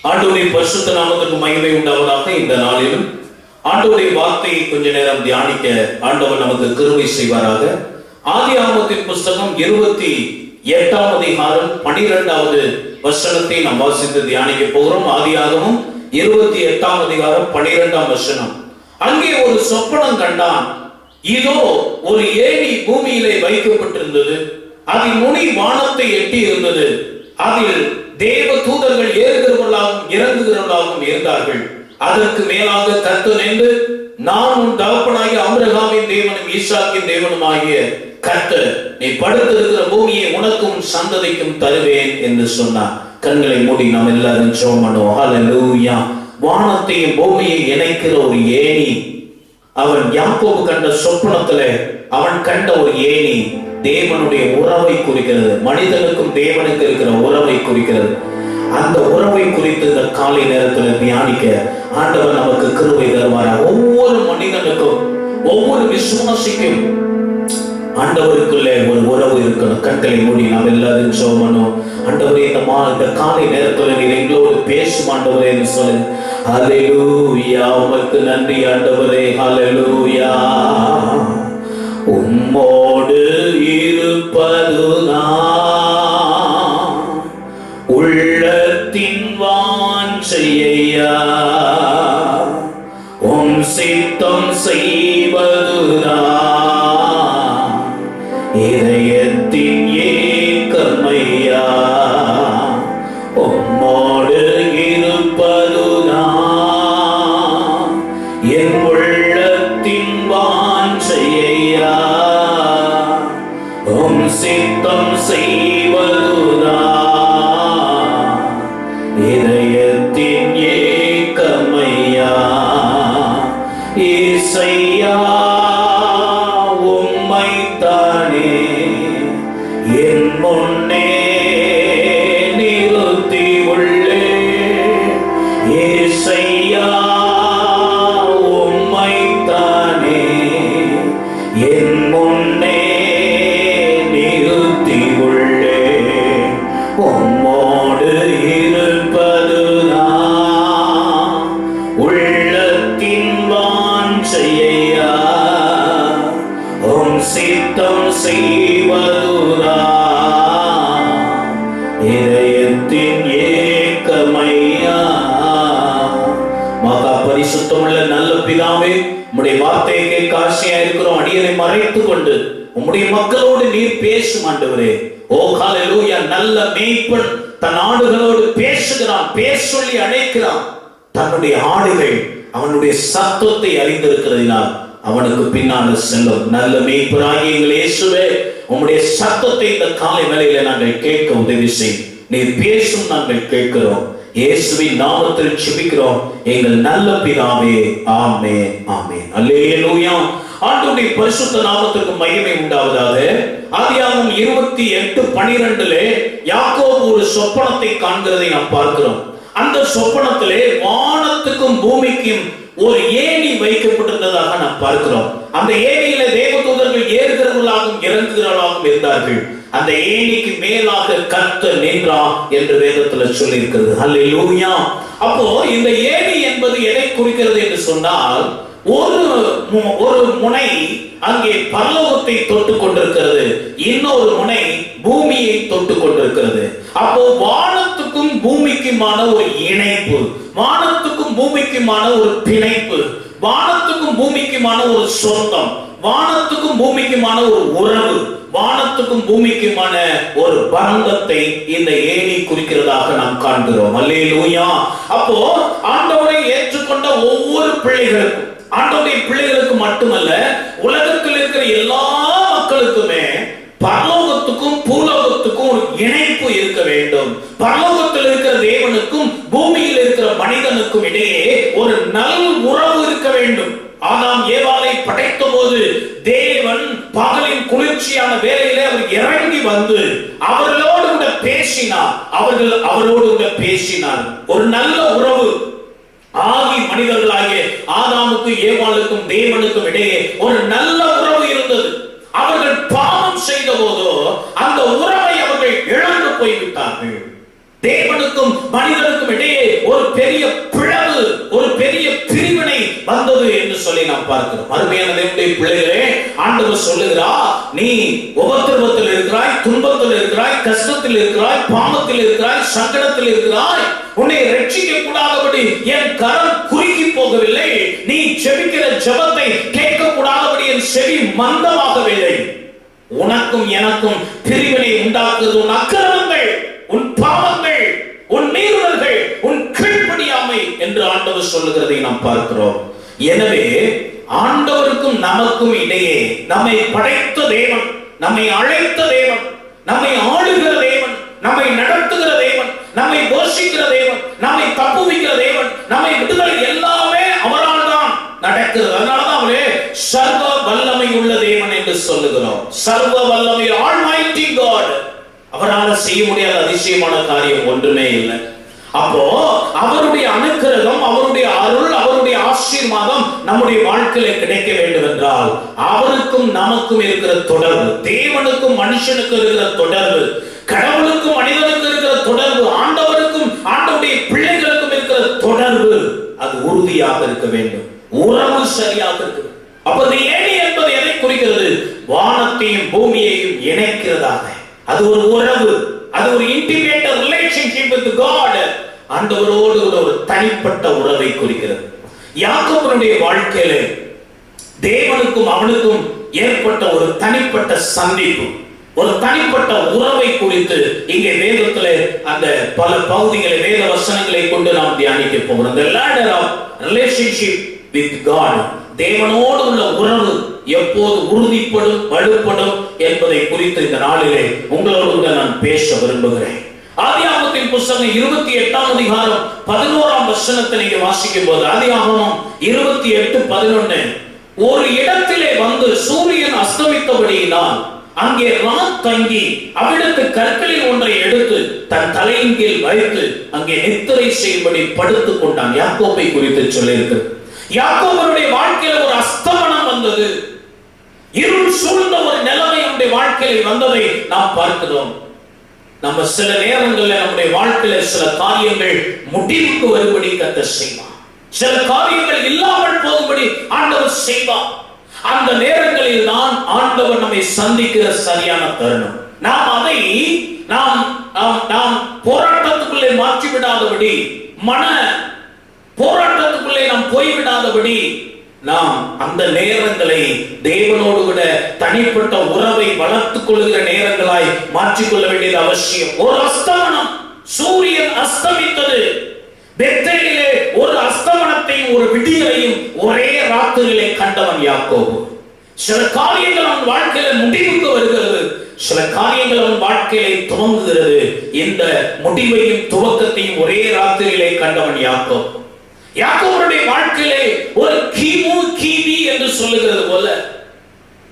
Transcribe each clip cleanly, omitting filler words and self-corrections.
ஆண்டவருடைய பரிசுத்த நாமத்துக்கு மகிமை உண்டாவதாக. இந்த நாளிலும் ஆண்டவருடைய வார்த்தையை கொஞ்ச நேரம் தியானிக்க ஆண்டவர் நமக்கு கிருபை செய்வாராக. ஆதியாகமத்தின் புஸ்தகம் 28ஆம் அதிகாரம் 12வது வசனத்தை நாம் வாசித்து தியானிக்க போகிறோம். ஆதியாகமம் 28ஆம் அதிகாரம் 12ஆம் வசனம். அங்கே ஒரு சொப்பனம் கண்டான். இதோ ஒரு ஏணி பூமியிலே வைக்கப்பட்டிருந்தது, அதில் நுனி வானத்தை எட்டி இருந்தது. அதில் தேவ தூதர்கள் ஏறுகிறவர்களாகவும் இறங்குகிறவர்களாகவும் இருந்தார்கள். அதற்கு மேலாக கர்த்தர் நின்று, நான் உன் தகப்பனாகிய ஆபிரகாமின் தேவனும் ஈசாக்கின் தேவனும் ஆகிய கர்த்தர், நீ படுத்திருக்கிற பூமியை உனக்கும் சந்ததிக்கும் தருவேன் என்று சொன்னார். கண்களை மூடி நாம் எல்லாரும் ஜெபம் பண்ணுவோம். ஹல்லேலூயா. வானத்தையும் பூமியை இணைக்கிற ஒரு ஏணி. அவன் யாக்கோபு கண்ட சொப்பனத்துல அவன் கண்ட ஒரு ஏணி தேவனுடைய உறவை குறிக்கிறது. மனிதனுக்கும் தேவனுக்கு இருக்கிற உறவை குறிக்கிறது. அந்த உறவை குறித்து இந்த காலை நேரத்தில் தியானிக்க ஆண்டவர் நமக்கு கிருபை தருவாரா. ஒவ்வொரு மனிதனுக்கும், ஒவ்வொரு விசுவாசிக்கும் ஆண்டவருக்குள்ளே ஒரு உறவு இருக்கணும். கண்களை மூடி நாம் எல்லாரும் ஜெபம் பண்ணுவோம். ஆண்டவரே, இந்த காலை நேரத்தில் நீர் எங்களோடு பேசும் ஆண்டவரே என்று சொல்லு. ஹல்லேலூயா. உமக்கு நன்றி ஆண்டவரே. ஹல்லேலூயா. உம்மோடு இருப்பதுதான் உள்ளத்தின் வாஞ்சையா, உம் சித்தம் செய்வதுதான் இதயத்தின் ஏக்கமையா. உம்மோடு இருப்பதுதான் என் உள்ளத்தின் வாஞ்சையா, உம் சித்தம் செய்வதுதான் இதயத்தின் ஏக்கமையா. இசையா, உம்மைத்தானே என் முன்னே நிறுத்தி உள்ளே. இசையா, உம்மைத்தானே என் முன்னே நிறுத்தி உள்ளே. உம்மோடு இருப்பதுதான் உள்ளத்தின் வாஞ்சையா, உம் சித்தம் செய்வதுதான் இதயத்தின் ஏக்கமையா. மகா பரிசுத்தமுள்ள நல்ல பிதாவே, உம்முடைய வார்த்தையை கேட்க ஆசையா இருக்கிறோம். அடியனை மறைத்துக் கொண்டு உம்முடைய மக்களோடு நீர் பேசும் ஆண்டவரே. ஓ ஹல்லேலூயா. நல்ல மேய்ப்பன் தன் ஆடுகளோடு பேசுகிறான், பேச சொல்லி அழைக்கிறான். தன்னுடைய ஆடுகள் அவனுடைய சத்தத்தை அறிந்திருக்கிறதினால் அவனுக்கு பின்னால் செல்லும். நல்ல மேய்ப்பராகிய எங்கள் இயேசுவே, உம்முடைய சத்தத்தை இந்த காலை வேளையில நாங்கள் கேட்க உதவி செய். நீர் பேசும் நாங்கள் கேட்கிறோம். இயேசுவின் நாமத்தில் ஜெபிக்கிறோம் எங்கள் நல்ல பிதாவே. ஆமென், ஆமென். அல்லேலூயா. ஆண்டவருடைய பரிசுத்த நாமத்திற்கு மகிமை உண்டாவதாக. ஆதியாகமம் 28:12 யாக்கோபு ஒரு சொப்பனத்தை காண்கிறதை நாம் பார்க்கிறோம். அந்த சொப்பனத்திலே வானத்துக்கும் பூமிக்கும் ஒரு ஏணி வைக்கப்பட்டிருந்ததாக நாம் பார்க்கிறோம். அந்த ஏணியில தேவதூதர்கள் ஏறுகிறவர்களாகவும் இறங்குகிறவர்களாகவும் இருந்தார்கள். அந்த ஏணிக்கு மேலாக கர்த்தர் நின்றார் என்று வேதத்துல சொல்லி இருக்கிறது. ஹல்லேலூயா. அப்போ இந்த ஏணி என்பது எதை குறிக்கிறது என்று சொன்னால், ஒரு முனை அங்கே பரலோகத்தை தொட்டு கொண்டிருக்கிறது, இன்னொரு முனை பூமியை தொட்டு கொண்டிருக்கிறது. அப்போ வானத்துக்கும் பூமிக்குமான ஒரு இணைப்பு, வானத்துக்கும் பூமிக்குமான ஒரு பிணைப்பு, வானத்துக்கும் பூமிக்குமான ஒரு சொந்தம், வானத்துக்கும் பூமிக்குமான ஒரு உறவு, வானத்துக்கும் பூமிக்குமான ஒரு பந்தத்தை இந்த ஏணி குறிக்கிறதாக நாம் காண்கிறோம். அல்லேலூயா. அப்போ ஆண்டவரை ஏற்றுக்கொண்ட ஒவ்வொரு பிள்ளைகளுக்கும், ஆண்டவருடைய பிள்ளைகளுக்கு மட்டுமல்ல, உலகத்தில் இருக்கிற எல்லா மக்களுக்குமே பரலோகத்துக்கும் பூலோகத்துக்கும் ஒரு இணைப்பு இருக்க வேண்டும். பரலோகத்தில் இருக்கிற தேவனுக்கும் பூமியில் இருக்கிற மனிதனுக்கும் இடையே ஒரு நல் உறவு இருக்க வேண்டும். ஆதாம் ஏவாளை படைத்த போது தேவன் பகலின் குளிர்ச்சியான வேளையிலே அவர் இறங்கி வந்து அவர்களோடு கூட பேசினார். அவரோடு கூட பேசினார். ஒரு நல்ல உறவு ஆதி மனிதர்களாகிய ஆதாமுக்கு ஏவாளுக்கும் தேவனுக்கும் இடையே ஒரு நல்ல உறவு இருந்தது. அவர்கள் பாவம் செய்த போதோ அந்த உறவை அவர்கள் இழந்து போய்விட்டார்கள். தேவனுக்கும் மனிதனுக்கும் இடையே ஒரு பெரிய பிளவு, ஒரு பெரிய பிரிவினை வந்தது என்று சொல்லி நாம் பார்க்கிறோம். அருமையான தேவனுடைய பிள்ளைகளே, ஆண்டவர் சொல்லுகிறார், நீ உபத்திரவத்தில் இருக்கிறாய், துன்பத்தில் இருக்கிறாய், கஷ்டத்தில் இருக்கிறாய், பாவத்தில் இருக்கிறாய், சங்கடத்தில் இருக்கிறாய். உன்னை ரட்சிக்க கூடாதபடி என் கரம் குறுகி போகவில்லை. நீ ஜெபிக்கிற ஜெபத்தை கேட்க கூடாதபடி என் செவி மந்தமாகவில்லை. உனக்கும் எனக்கும் பிரிவினை உண்டாக்குவது உன் அக்கிரமங்கள், உன் பாவங்கள், உன் மீறுதல்கள், உன் கீழ்ப்படியாமை என்று ஆண்டவர் சொல்லுகிறதை நாம் பார்க்கிறோம். எனவே ஆண்டவருக்கும் நமக்கும் இடையே நம்மை படைத்த தேவன், நம்மை அழைத்த தேவன், நம்மை ஆளுகிற தேவன், நம்மை நடத்துகிற தேவன், நம்மை போஷிக்கிற தேவன், நம்மை தப்புவிக்கிற தேவன், நம்மை விடுதலை எல்லாமே அவரால் தான் நடக்கிறது. அதனாலதான் அவரே சர்வ வல்லமை உள்ள தேவன் என்று சொல்லுகிறோம். சர்வ வல்லமை, ஆல்மைட்டி காட். அவரால் செய்ய முடியாத அதிசயமான காரியம் ஒன்றுமே இல்லை. அப்போ அவருடைய அனுக்கிரகம், அவருடைய அருள், அவருடைய ஆசீர்வாதம் நம்முடைய வாழ்க்கையில கிடைக்க வேண்டும் என்றால் அவருக்கும் நமக்கும் இருக்கிற தொடர்பு, தேவனுக்கும் மனுஷனுக்கும் இருக்கிற தொடர்பு, கடவுளுக்கும் மனிதனுக்கும் இருக்கிற தொடர்பு, ஆண்டவருக்கும் ஆண்டவருடைய பிள்ளைகளுக்கும் இருக்கிற தொடர்பு, அது உறுதியாக இருக்க வேண்டும். உறவு சரியாக இருக்கு. அப்ப ஏணி என்பது எதை குறிக்கிறது? வானத்தையும் பூமியையும் இணைக்கிறதாக. அது ஒரு உறவு, அது ஒரு இன்டிமேட் ரிலேஷன்ஷிப் வித் காட். ஆண்டவரோடு ஒரு தனிப்பட்ட உறவை குறிக்கிறது. யாக்கோபுடைய வாழ்க்கையில தேவனுக்கும் அவனுக்கும் ஏற்பட்ட ஒரு தனிப்பட்ட சந்திப்பு, ஒரு தனிப்பட்ட உறவை குறித்து இங்கே வேதத்துல அந்த பல பகுதிகளை, வேத வசனங்களை கொண்டு நாம் தியானிக்க போகிறோம். The ladder of relationship with God. தேவனோடு உள்ள உறவு எப்போது உறுதிப்படும், வலுப்படும் என்பதை குறித்து இந்த நாளிலே உங்களோடு நான் பேச விரும்புகிறேன். ஆதியாகமத்தின் புத்தகம் 28ஆம் அதிகாரம் 11ஆம் வசனத்தை நீங்க வாசிக்கும் போது, ஆதியாகமம் 28:11, ஒரு இடத்திலே வந்து சூரியன் அஸ்தமித்தபடியினால் அங்கே ராத் தங்கி அவ்விடத்து கற்களில் ஒன்றை எடுத்து தன் தலையின் கீழ் வைத்து அங்கே நித்திரை செய்யும்படி படுத்துக் கொண்டான். யாக்கோபை குறித்து சொல்லியிருக்கு. யாக்கோபுடைய வாழ்க்கையில ஒரு அஸ்தமனம் வந்தது, இருள் சூழ்ந்த ஒரு நிலைமை நம்முடைய வாழ்க்கையில் வந்ததை நாம் பார்க்கிறோம். நம்ம சில நேரங்களில் நம்முடைய வாழ்க்கையில சில காரியங்கள் முடிவுக்கு வரும்படி கர்த்தர் செய்வார், சில காரியங்கள் இல்லாமல் போகும்படி ஆண்டவர் செய்வார். அந்த நேரங்களில் தான் ஆண்டவர் நம்மை சந்திக்கிற சரியான தருணம். நாம் அதை நாம் போராட்டத்துக்குள்ளே மாற்றி விடாதபடி, மன போராட்டத்துக்குள்ளே நாம் போய்விடாதபடி, நாம் அந்த நேரங்களை தேவனோடு கூட தனிப்பட்ட உறவை வளர்த்துக் கொள்கிற நேரங்களாய் மாற்றிக்கொள்ள வேண்டியது அவசியம். ஒரு அஸ்தமனம், சூரியன் அஸ்தமித்தது. பெத்தேலிலே ஒரு அஸ்தமனத்தையும் ஒரு விடியலையும் ஒரே ராத்திரியிலே கண்டவன் யாக்கோபு. சில காரியங்கள் அவன் வாழ்க்கையில முடிவுக்கு வருகிறது, சில காரியங்கள் அவன் வாழ்க்கையிலே துவங்குகிறது. இந்த முடிவையும் துவக்கத்தையும் ஒரே ராத்திரியிலே கண்டவன் யாக்கோபு. யாக்கோபுடைய வாழ்க்கையிலே ஒரு கிமி என்று சொல்லுகிறது போல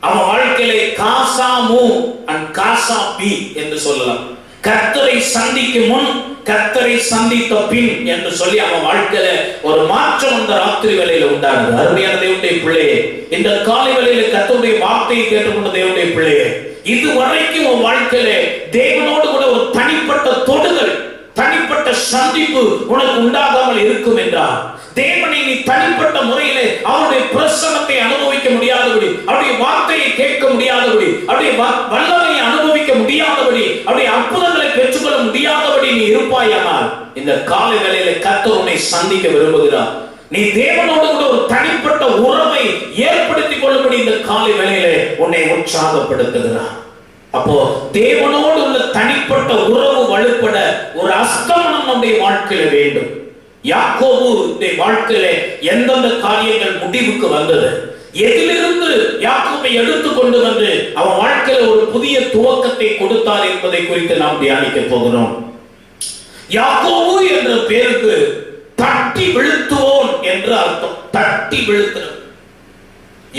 அவன் வாழ்க்கையிலே காசாமு அண்ட் காசாபி என்று சொல்லலாம். கர்த்தரை சந்திக்கும் முன், கர்த்தரை சந்தித்த பின் என்று சொல்லி அவன் வாழ்க்கையில ஒரு மாற்றம் அந்த ராத்திரி வேளையில உண்டானது. அருமையான தேவனுடைய பிள்ளையே, இந்த காலை வேளையில கர்த்தருடைய வார்த்தையை கேட்டுக்கொண்ட தேவனுடைய பிள்ளையே, இதுவரைக்கும் உன் வாழ்க்கையில தேவனோடு கூட ஒரு தனிப்பட்ட தொடுதல், தனிப்பட்ட சந்திப்பு உனக்கு உண்டாகாமல் இருக்கும் என்றால், தேவனை நீ தனிப்பட்ட முறையிலே அவருடைய பிரசன்னத்தை அனுபவிக்க முடியாதபடி, அவருடைய வார்த்தையை கேட்க முடியாதபடி, அவருடைய வல்லமையை அனுபவிக்க முடியாதபடி, அவருடைய அற்புதங்களை பெற்றுக்கொள்ள முடியாதபடி நீ இருப்பாயானால் இந்த காலை வேளையில கர்த்தர் உன்னை சந்திக்க விரும்புகிறார். நீ தேவனோடு கூட ஒரு தனிப்பட்ட உறவை ஏற்படுத்திக் கொள்ளும்படி இந்த காலை வேளையில உன்னை உற்சாகப்படுத்துகிறார். அப்போ தேவனோடு உள்ள தனிப்பட்ட உறவு வலுப்பட ஒரு அஸ்தமனம் நம்முடைய வாழ்க்கையில வேண்டும். யாக்கோபு வாழ்க்கையில எந்தெந்த காரியங்கள் முடிவுக்கு வந்தது, எதிலிருந்து யாக்கோபை எடுத்துக் கொண்டு வந்து அவன் வாழ்க்கையில ஒரு புதிய துவக்கத்தை கொடுத்தார் என்பதை குறித்து நாம் தியானிக்க போகிறோம். யாக்கோபு என்ற பேருக்கு தட்டி வீழ்த்துவோன் என்று அர்த்தம். தட்டி வீழ்த்துறோம்,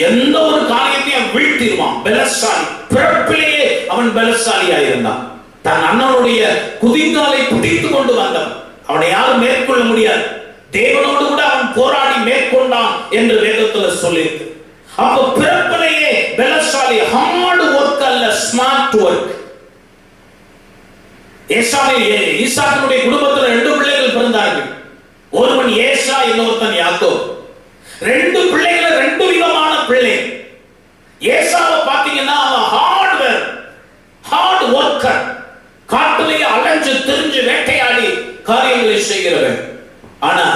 எந்த ஒரு காரியத்தையும் வீழ்த்திடுவான். பலசாலி, பிறப்பிலேயே அவன் பலசாலியா இருந்தான். தன் அண்ணனுடைய குதிங்காலை பிடித்துக் கொண்டு வந்தவன். அவனை யாரும் மேற்கொள்ள முடியாது. தேவனோடு கூட அவன் போராடி மேற்கொண்டான் என்று வேதத்துல சொல்லியிருக்கு. அப்ப பிறப்பிலேயே பலசாலி, ஹார்ட் ஒர்க் அல்ல, ஸ்மார்ட் ஒர்க். ஈசாக்கினுடைய குடும்பத்தில் 2 பிள்ளைகள் பிறந்தார்கள். ஒருவன் ஏசா, இன்னொருத்தன் யாக்கோபு. ரெண்டு பிள்ளைகள், ரெண்டு விதமான பிள்ளை. ஏசாவை பாத்தீங்கன்னா அவன் ஹார்ட் ஒர்க்கர், காட்டிலேயே அலைஞ்சு திரிஞ்சு வேட்டையாடி காரியங்களை செய்கிறவன். ஆனா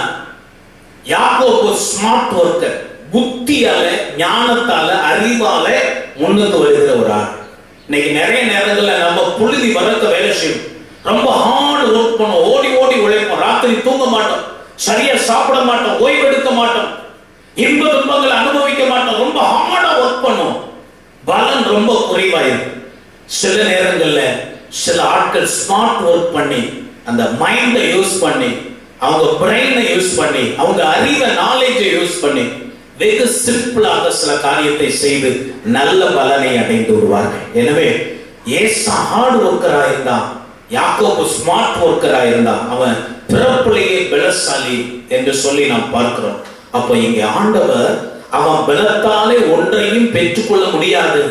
யாக்கோபு ஸ்மார்ட் ஒர்க்கர், புத்தியால, ஞானத்தால, அறிவால முன்னுக்கு வருகிற ஒரு ஆள். இன்னைக்கு நிறைய நேரங்கள்ல நம்ம புழுதி வளர்க்க வேலை செய்யும், ரொம்ப ஹார்ட் ஒர்க் பண்ணும், ஓடி ஓடி உழைப்போம், ராத்திரி தூங்க மாட்டோம், சரியா சாப்பிட மாட்டோம், ஓய்வெடுக்க மாட்டோம், இன்ப துன்பங்களை அனுபவிக்க மாட்டோம், ரொம்ப ஹார்டா ஒர்க் பண்ணும், பலன் ரொம்ப குறைவாயிருக்கு. சில நேரங்கள்ல சில ஆட்கள் ஸ்மார்ட் ஒர்க் பண்ணி, அந்த மைண்டை யூஸ் பண்ணி, அவங்க பிரெயினை யூஸ் பண்ணி, அவங்க அறிவை, நாலேஜை யூஸ் பண்ணி வெகு சிம்பிளாக சில காரியத்தை செய்து நல்ல பலனை அடைந்து வருவார்கள். எனவே ஏசா ஹார்ட் ஒர்க்கரா இருந்தான், யாக்கோபு ஸ்மார்ட் ஒர்க்கரா இருந்தான். அவன் பிறப்பிலேயே பலசாலி என்று சொல்லி நாம் பார்க்கிறோம். அப்ப இங்க ஆண்டவர் அவன் பலத்தாலே ஒன்றையும் பெற்றுக்கொள்ள முடியாது,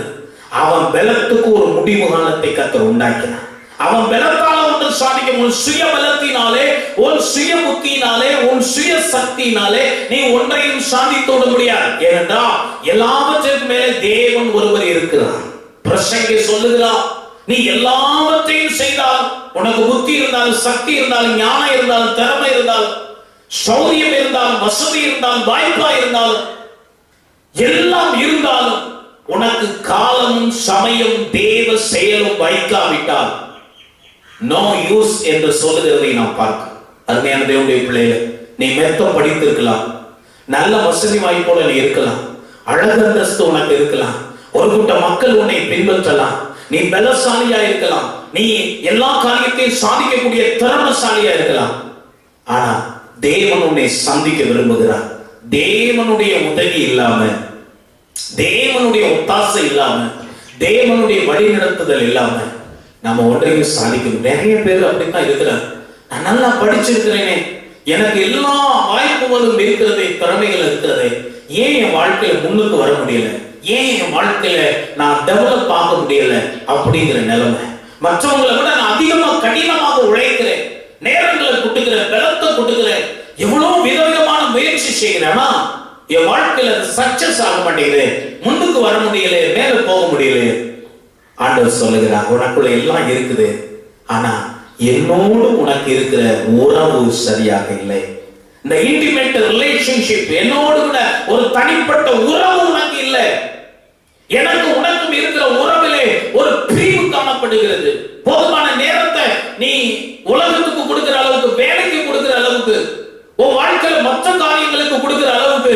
அவன் பலத்துக்கு ஒரு முடிவு காலத்தை கர்த்தர் உண்டாக்கினார். அவன் பலத்தால ஒன்று சாதிக்க, உன் சுய பலத்தினாலே, உன் சுய புத்தியினாலே, உன் சுய சக்தியினாலே நீ ஒன்றையும் சாதித்து விட முடியாது. ஏனென்றால் எல்லாவற்றிற்கும் மேலே தேவன் ஒருவர் இருக்கிறார். பிரசங்கி சொல்லுகிறார், நீ எல்லாவற்றையும் செய்தால், உனக்கு புத்தி இருந்தாலும், சக்தி இருந்தாலும், ஞானம் இருந்தாலும், திறமை இருந்தாலும், சௌரியம் இருந்தாலும், வசதி இருந்தாலும், வாய்ப்பா இருந்தாலும், எல்லாம் இருந்தாலும் உனக்கு காலமும் சமயம் தேவ செயலும் வைக்காவிட்டால் நோ யூஸ் என்று சொல்லுகிறதை நாம் பார்க்கிறோம். அருமையான தேவனுடைய பிள்ளைகளை, நீ மெத்தம் படித்திருக்கலாம், நல்ல வசதி வாய்ப்போட நீ இருக்கலாம், அழகந்தஸ்து உனக்கு இருக்கலாம், ஒரு கூட்ட மக்கள் உன்னை பின்பற்றலாம், நீ பலசாலியா இருக்கலாம், நீ எல்லா காரியத்தையும் சாதிக்கக்கூடிய திறமசாலியா இருக்கலாம். ஆனா தேவன் உன்னை சந்திக்க விரும்புகிறார். தேவனுடைய உதவி இல்லாம, தேவனுடைய ஒத்தாசை இல்லாம, தேவனுடைய வழிநடத்துதல் இல்லாம நம்ம ஒன்றையும் சாதிக்கணும். நிறைய பேர் அப்படித்தான் இருக்கிறார். நான் நல்லா படிச்சிருக்கிறேனே, எனக்கு எல்லா வாய்ப்புகளும் இருக்கிறதே, திறமைகள் இருக்கிறதே, ஏன் என் வாழ்க்கையில முன்னுக்கு வர முடியல, ஏன் என் வாழ்க்கையில நான் டெவலப் ஆக முடியல அப்படிங்கிற நிலைமை. மற்றவங்களை விட நான் அதிகமா கடினமாக உழைக்கிறேன், நேரங்களை கொடுக்கிறேன், பலத்தை கொடுக்கிறேன், எவ்வளவு விதவிதமான முயற்சி செய்கிறேன்னா என் வாழ்க்கையில சக்சஸ் ஆக மாட்டேங்குது, முன்னுக்கு வர முடியல, மேல போக முடியல. ஆண்டவர் சொல்லுகிறார், உனக்குள்ள எல்லாம் இருக்குது, ஆனா என்னோடு உனக்கு இருக்கிற உறவு சரியாக இல்லை. இந்த இன்டிமேட் ரிலேஷன்ஷிப், என்னோடு கூட ஒரு தனிப்பட்ட உறவு உனக்கு இல்லை. எனக்கு உனக்கும் இருக்கிற உறவிலே ஒரு பிரிவு காணப்படுகிறது. போதுமான நேரத்தை நீ உலகத்துக்கு கொடுக்கிற அளவுக்கு, வேலைக்கு கொடுக்கிற அளவுக்கு, உன் வாழ்க்கையில மற்ற காரியங்களுக்கு கொடுக்கிற அளவுக்கு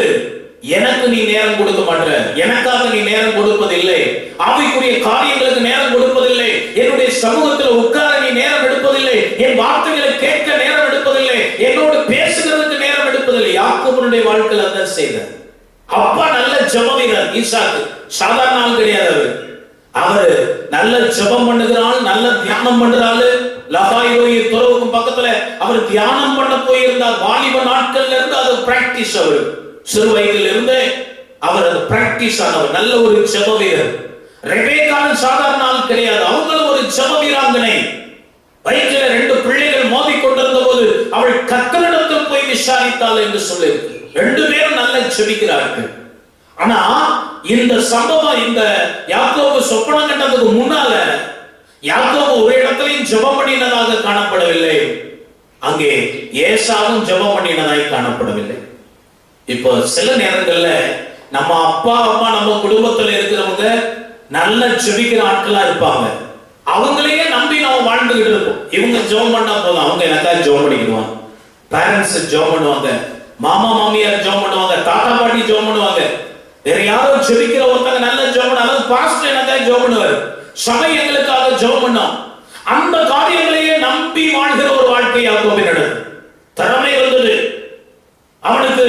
எனக்கு நீ நேரம் கொடுக்க மாட்ட, எனக்காக நீ நேரம் கொடுப்பதில்லை, ஆவிக்குரிய காரியங்களுக்கு நேரம் கொடுப்பதில்லை, என்னுடைய சமூகத்தில் உட்கார நீ நேரம் எடுப்பதில்லை, என் வார்த்தைகளை கேட்க நேரம் எடுப்பதில்லை, என்னோடு பேசுகிறதுக்கு நேரம் எடுப்பதில்லை. யாக்கோபுடைய வாழ்க்கையில் அதான் செய்தார். அப்பா நல்ல ஜெப வீரர் ஈசாக்கு, சாதாரண ஆள் கிடையாது. அவரு நல்ல ஜெபம் பண்ணுகிறாள், நல்ல தியானம் பண்றாள். லகாயோயி துறவுக்கும் பக்கத்துல அவர் தியானம் பண்ண போயிருந்தார். வாலிப நாட்கள்ல இருந்து அது பிராக்டிஸ், அவர் சிறு வயதில் இருந்து அவர் அது பிராக்டிஸ் ஆனவர், நல்ல ஒரு ஜெப வீரர். ரெபேக்காவும் சாதாரண ஆள் கிடையாது, அவங்களும் ஒரு ஜெப வீராங்கனை. வயிற்றில 2 பிள்ளைகள் மோதி கொண்டிருந்த போது அவள் கர்த்தரிடத்தில் போய் விசாரித்தாள் என்று சொல்லி 2 பேரும் நல்ல ஜெபிக்கிறார்கள். ஆனா இந்த சம்பவம், இந்த யாக்கோபு சொப்பனம் கண்டதுக்கு முன்னால யாக்கோபு ஒரு இடத்திலையும் ஜெபம் பண்ணினதாக காணப்படவில்லை, அங்கே ஏசாவும் ஜெபம் பண்ணினதாய் காணப்படவில்லை. இப்போ சில நேரங்கள்ல நம்ம அப்பா அம்மா, நம்ம குடும்பத்துல இருக்கிறவங்க நல்ல ஜெபிக்கிற ஆட்களா இருப்பாங்க, அவங்களையே நம்பி நம்ம வாழ்ந்துகிட்டு இருப்போம். இவங்க ஜெபம் பண்ணா போதும், அவங்க எனக்காக ஜெபம் பண்ணிக்கிடுவாங்க. பேரண்ட்ஸ் ஜெபம் பண்ணுவாங்க, மாமா மாமியார் ஜெபம் பண்ணுவாங்க, தாத்தா பாட்டி ஜெபம் பண்ணுவாங்க, வேற யாரோ ஜெபிக்கிற ஒருத்தங்க நல்ல ஜெபம் பண்ணாலும் பாஸ்டர் எனக்காக ஜெபம் பண்ணுவார், சபை எங்களுக்காக ஜெபம் பண்ணோம். அந்த காரியங்களையே நம்பி வாழ்கிற ஒரு வாழ்க்கை யாக்கோபு நடந்தது. திறமை இருந்தது, அவனுக்கு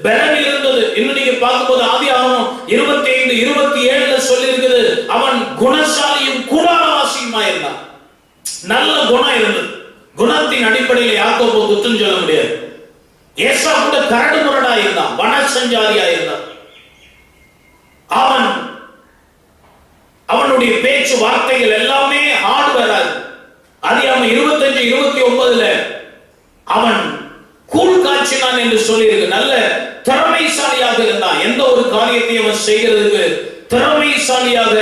பலன் இருந்தது. இன்னும் நீங்க பார்க்கும்போது ஆதியாகமம் 25:27 சொல்லி இருக்குது, அவன் குணசாலியும் குணவாசியுமா இருந்தான். நல்ல குணம் இருந்தது. குணத்தின் அடிப்படையில் யாக்கோபு குற்றம் சொல்ல முடியாது. ஏசா கூட கரடு முரடா இருந்தான், வனசஞ்சாரியா இருந்தான். அவனுடைய பேச்சு வார்த்தைகள் எல்லாமே ஹார்ட்வேர். ஆதியாகமம் 25:29 அவன் கூழ் காய்ச்சினான் என்று சொல்லியிருக்கு. நல்ல திறமைசாலியாக இருந்தான். எந்த ஒரு காரியத்தையும் அவன் செய்கிறதுக்கு திறமைசாலியாக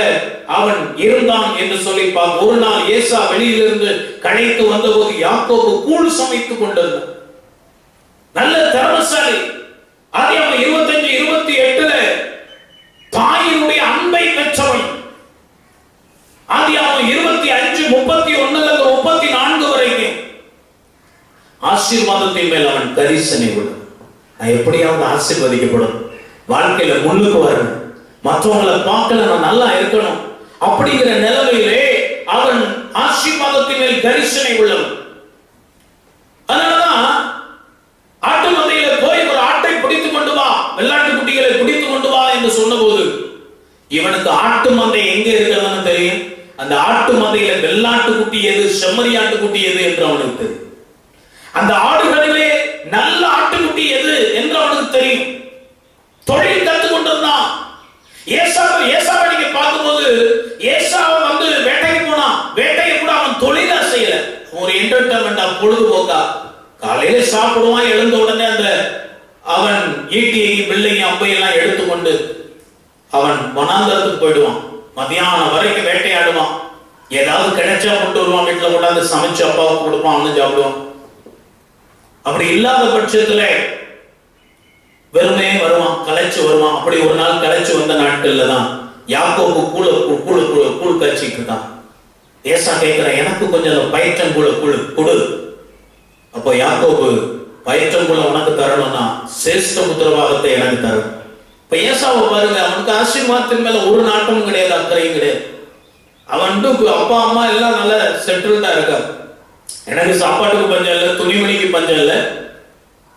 அவன் இருந்தான் என்று சொல்லி பார்க்க. ஒரு நாள் ஏசா வெளியிலிருந்து களைத்து வந்தபோது யாக்கோபு கூழ் சமைத்துக் கொண்டிருந்தான். நல்ல திறமைசாலி. ஆதியாகமம் 25:28 தாயினுடைய அன்பை பெற்றவன். ஆதியாகமம் 25:31 வரைக்கும் ஆசீர்வாதத்தின் மேல் அவன் கரிசனை உள்ளவன். நான் எப்படியாவது ஆசீர்வதிக்கப்படும், வாழ்க்கையில முன்னுக்கு வரணும், மற்றவங்களை பார்க்கல நான் நல்லா இருக்கணும் அப்படிங்கிற நிலைமையிலே அவன் ஆசீர்வாதத்தின் மேல் கரிசனை உள்ளவன். அதனாலதான் ஆட்டு மந்தையில போய் ஒரு ஆட்டை பிடித்துக் கொண்டு வா, வெள்ளாட்டு குட்டிகளை பிடித்துக் கொண்டு வா என்று சொன்னபோது இவனுக்கு ஆட்டு மந்தை எங்க இருக்கிறதுன்னு தெரியும். அந்த ஆட்டு மந்தையில வெள்ளாட்டு குட்டி எது, செம்மறியாட்டு குட்டி எது என்று அவனுக்கு தெரியும். அந்த ஆடுகளிலே நல்ல ஆட்டுக்குட்டி எது என்று அவனுக்கு தெரியும். தொழில் கற்றுக் கொண்டிருந்தான். ஏசாவை நீங்க பார்க்கும்போது ஏசாவை வந்து வேட்டைக்கு போனான். வேட்டையை கூட அவன் தொழிலா செய்யல, ஒரு என்டர்டைன்மெண்டா, பொழுதுபோக்கா. காலையில சாப்பிடுவான், எழுந்த உடனே அந்த அவன் ஈட்டியையும் பிள்ளையும் அம்பையெல்லாம் எடுத்துக்கொண்டு அவன் வனாந்தரத்துக்கு போயிடுவான். மத்தியானம் வரைக்கும் வேட்டையாடுவான். ஏதாவது கிடைச்சா கொண்டு வருவான், வீட்டுல கொண்டாந்து சமைச்சு அப்பாவுக்கு கொடுப்பான், அவனு சாப்பிடுவான். அப்படி இல்லாத பட்சத்துல வெறுமே வருவான், களைச்சு வருவான். அப்படி ஒரு நாள் களைச்சு வந்த நாட்கள்ல தான் யாக்கோபு கூழ் கட்சிக்கு தான் ஏசா கேட்கிற, எனக்கு கொஞ்சம் பயிற்றங்கூழ கொடு. அப்போ யாக்கோபு, பயிற்றங்கூழ உனக்கு தரணும்னா சேஷ்ட உத்தரவாதத்தை எனக்கு தரணும். இப்ப ஏசாவை பாருங்க, அவனுக்கு ஆசீர்வாதத்தின் மேல ஒரு நாட்டமும் கிடையாது, அக்கறையும் கிடையாது. அவன் அப்பா அம்மா எல்லாம் நல்ல செட்டில்டா இருக்காரு. எனக்கு சாப்பாட்டுக்கு பஞ்சம் இல்லை, துணிமணிக்கு பஞ்சம் இல்லை,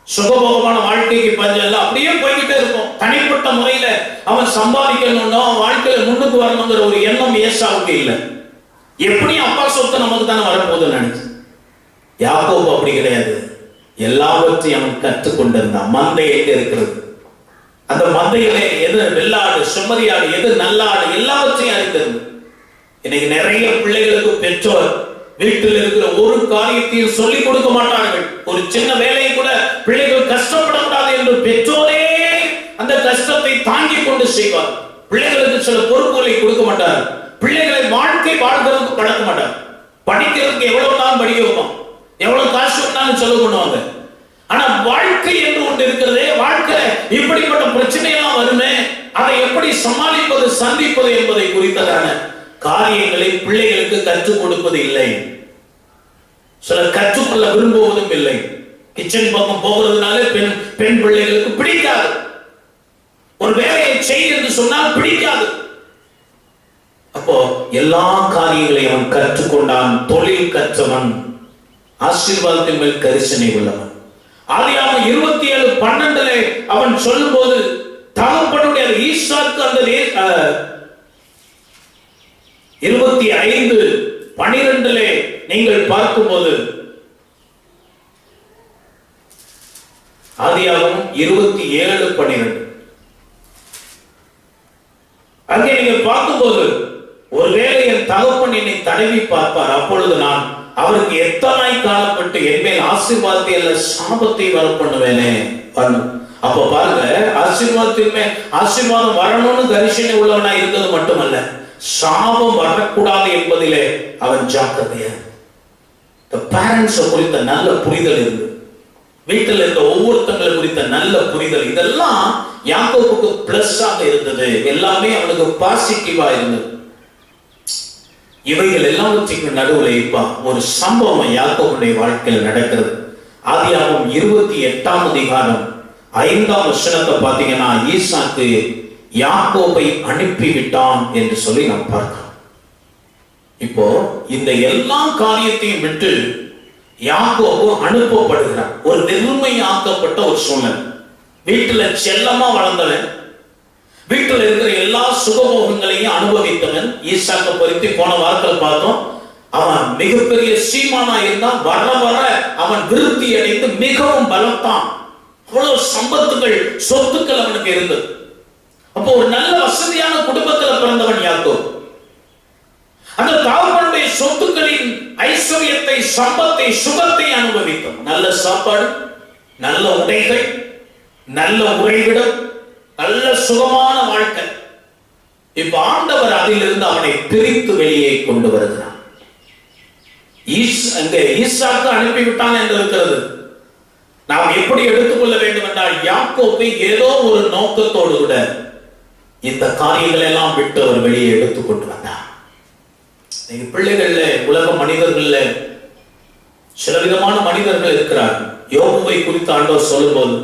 சுகபோகமான வாழ்க்கைக்கு பஞ்சம் இல்லை. அப்படியே போய்கிட்டே இருக்கும். தனிப்பட்ட முறையில அவன் சம்பாதிக்கணும்னோ வாழ்க்கையில முன்னுக்கு வரணுங்கிற ஒரு எண்ணம் ஏசாவுக்கு இல்லை. எப்படியும் அப்பா சொத்து நமக்கு தானே வரப்போகுதுன்னு நினைச்சு. யாக்கோபு அப்படி கிடையாது. எல்லாவற்றையும் அவன் கற்றுக்கொண்டிருந்தான். மந்தை எங்க இருக்கிறது, அந்த மந்தையிலே எது வெள்ளாடு, செம்மறியாடு, எது நல்லாடு, எல்லாவற்றையும் அறிந்திருந்து. இன்னைக்கு நிறைய பிள்ளைகளுக்கு பெற்றோர் வீட்டில் இருக்கிற ஒரு காரியத்தையும் சொல்லிக் கொடுக்க மாட்டார்கள். ஒரு சின்ன வேலையை கூட பிள்ளைகள் கஷ்டப்படக்கூடாது என்று பெற்றோரே அந்த கஷ்டத்தை தாங்கிக் கொண்டு செய்வார். பிள்ளைகளுக்கு சில பொறுப்புகளை கொடுக்க மாட்டார். பிள்ளைகளை வாழ்க்கை வாழ்கிறதுக்கு பழக்க மாட்டார். படிக்கிறதுக்கு எவ்வளவு நாள் படிக்க வைப்போம், எவ்வளவு காசு வேணாலும் செலவு பண்ணுவாங்க. ஆனா வாழ்க்கை என்று ஒன்று இருக்கிறதே, வாழ்க்கை இப்படிப்பட்ட பிரச்சனையெல்லாம் வருமே, அதை எப்படி சமாளிப்பது, சந்திப்பது என்பதை குறித்ததான காரியங்களை பிள்ளைகளுக்கு கற்றுக் கொடுப்பது இல்லை. சிலர் கற்றுக்கொள்ள விரும்புவதும் இல்லை. கிச்சன் பக்கம் போகிறதுனால பெண் பிள்ளைகளுக்கு பிடிக்காது. ஒரு வேலையை செய் என்று சொன்னால் பிடிக்காது. அப்போ எல்லா காரியங்களையும் அவன் கற்றுக்கொண்டான். தொழில் கற்றவன், ஆசீர்வாதத்தின் மேல் கரிசனை உள்ளவன். ஆதியாகமம் 27:12 அவன் சொல்லும் போது தகப்பனுடைய ஈசாக்கு அந்த 25:12 நீங்கள் பார்க்கும்போது, ஆதியாகமம் 27:12 அங்கே நீங்கள் பார்க்கும்போது, ஒருவேளை என் தகப்பன் என்னை தடவி பார்ப்பார், அப்பொழுது நான் அவருக்கு எத்தனாய் காணப்பட்டு என் மேல் ஆசீர்வாதத்தை அல்ல சாபத்தை வர பண்ணுவேனே. அப்ப பாருங்க, ஆசீர்வாதத்தின் மேல் ஆசீர்வாதம் வரணும்னு கரிசனை உள்ளவனா இருந்தது மட்டுமல்ல, சாபம் வரக்கூடாது என்பதிலே அவன் ஜாக்கிரதையா. பேரண்ட்ஸ் குறித்த நல்ல புரிதல் இருந்து, வீட்டில் இருந்த ஒவ்வொருத்தங்களை குறித்த நல்ல புரிதல், இதெல்லாம் யாக்கோபுக்கு பிளஸ் ஆக இருந்தது. எல்லாமே அவனுக்கு பாசிட்டிவா இருந்தது. இவைகள் எல்லாவற்றுக்கும் நடுவில் இப்ப ஒரு சம்பவம் யாக்கோபுடைய வாழ்க்கையில் நடக்கிறது. ஆதியாகமம் 28:5 பாத்தீங்கன்னா, ஈசாக்கு யாக்கோபை அனுப்பிவிட்டான் என்று சொல்லி நாம் பார்க்கிறோம். இப்போ இந்த எல்லா காரியத்தையும் விட்டு யாக்கோபு அனுப்பப்படுகிறார். ஒரு வெறுமையாக்கப்பட்ட ஒரு சூழ்நிலை. வீட்டுல செல்லமா வளர்ந்தவன், வீட்டில் இருக்கிற எல்லா சுகபோகங்களையும் அனுபவித்தவன். ஈசாக்கை பற்றி போன வாரத்தில் பார்த்தோம். அவன் மிகப்பெரிய சீமானா இருந்தான். வர வர அவன் விருத்தி அடைந்து மிகவும் பலத்தான். அவ்வளவு சம்பத்துகள், சொத்துக்கள் அவனுக்கு இருந்தது. அப்போ ஒரு நல்ல வசதியான குடும்பத்தில் பிறந்தவன் யாக்கோபு. அந்த தகப்பனுடைய சொத்துக்களின் ஐஸ்வர்யத்தை, சம்பத்தை, சுகத்தை அனுபவித்தான். நல்ல சாப்பாடு, நல்ல உடைகள், நல்ல உறைவிடம், நல்ல சுகமான வாழ்க்கை. இப்ப ஆண்டவர் அதிலிருந்து அவனை பிரித்து வெளியே கொண்டு வருகிறார். ஈசாக்கு அனுப்பிவிட்டான் என்று இருக்கிறது. நாம் எப்படி எடுத்துக்கொள்ள வேண்டும் என்றால், யாக்கோபை ஏதோ ஒரு நோக்கத்தோடு கூட இந்த காரியங்கள் எல்லாம் விட்டு அவர் வெளியே எடுத்துக்கொண்டு வந்தார். பிள்ளைகள்ல, உலக மனிதர்கள்ல சில விதமான மனிதர்கள் இருக்கிறார்கள். யோபுவை குறித்து ஆண்டவர் சொல்லும்போது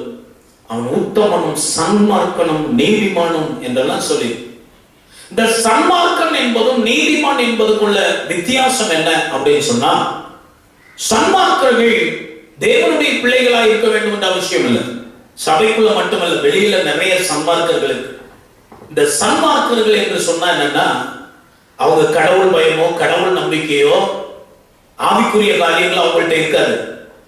அவன் உத்தமனும் சன்மார்க்கனும் நீதிமானும் என்றெல்லாம் சொல்லி, இந்த சன்மார்க்கன் என்பதும் நீதிமான் என்பதுக்குள்ள வித்தியாசம் என்ன அப்படின்னு சொன்னா, சன்மார்க்கர்கள் தேவனுடைய பிள்ளைகளா இருக்க வேண்டும் என்ற அவசியம் இல்லை. சபைக்குள்ள மட்டுமல்ல, வெளியில நிறைய சன்மார்க்கர்கள். இந்த சன்மார்க்கர்கள் என்று சொன்னா என்னன்னா, அவங்க கடவுள் பயமோ கடவுள் நம்பிக்கையோ ஆவிக்குரிய காரியங்கள் அவங்கள்ட்ட இருக்காது.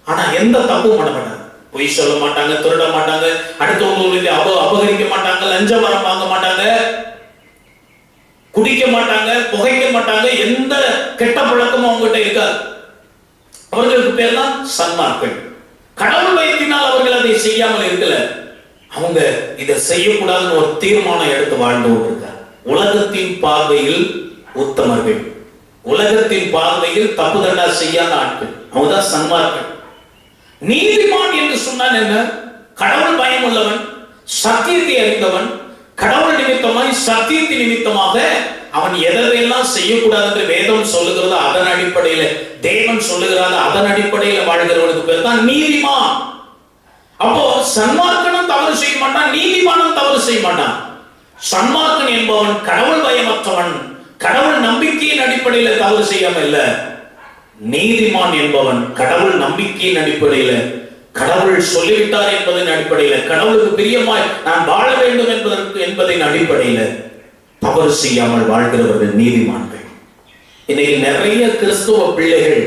ஆனா எந்த தப்பும் பண்ண மாட்டாங்க. பொய் சொல்ல மாட்டாங்க, திருட மாட்டாங்க, அடுத்தவங்களுக்கு அபகரிக்க மாட்டாங்க, லஞ்சம் வரம் வாங்க மாட்டாங்க, குடிக்க மாட்டாங்க, புகைக்க மாட்டாங்க. எந்த கெட்ட பழக்கமும் அவங்ககிட்ட இருக்காது. அவர்களுக்கு பேர் தான் சன்மார்க்கன். கடவுள் பயத்தினால் அவர்கள் அதை செய்யாமல் இருக்கல. அவங்க இதை செய்யக்கூடாதுன்னு ஒரு தீர்மானம் எடுத்து வாழ்ந்து கொண்டிருக்கார். உலகத்தின் பார்வையில் உத்தமர்கள், உலகத்தின் பார்வையில் தப்பு தண்டா செய்யாத ஆட்கள், அவங்கதான் சன்மார்க்கன். நீதிமான் என்று சொன்னால் என்ன? கடவுள் பயம் உள்ளவன், சத்தியத்தை அறிந்தவன், கடவுள் நிமித்தமாய் சத்தியத்தின் நிமித்தமாக அவன் எதெல்லாம் செய்யக்கூடாது என்று வேதம் சொல்லுகிறது. அதன் அடிப்படையில தேவன் சொல்லுகிறார், அதன் அடிப்படையில வாழ்கிறவனுக்கு பேர் தான் நீதிமான். அப்போ சன்மார்க்கனும் தவறு செய்ய மாட்டான், நீதிமானும் தவறு செய்ய மாட்டான். சன்மார்க்கன் என்பவன் கடவுள் பயமற்றவன், கடவுள் நம்பிக்கையின் அடிப்படையில தவறு செய்யாம இல்ல. நீதிமான் என்பவன் கடவுள் நம்பிக்கையின் அடிப்படையில, கடவுள் சொல்லிவிட்டார் என்பதன் அடிப்படையில, கடவுளுக்கு பிரியமாய் நான் வாழ வேண்டும் என்பதன் அடிப்படையில தவறு செய்யாமல் வாழ்கிறவர்கள் நீதிமான்கள். இன்னைக்கு நிறைய கிறிஸ்துவ பிள்ளைகள்,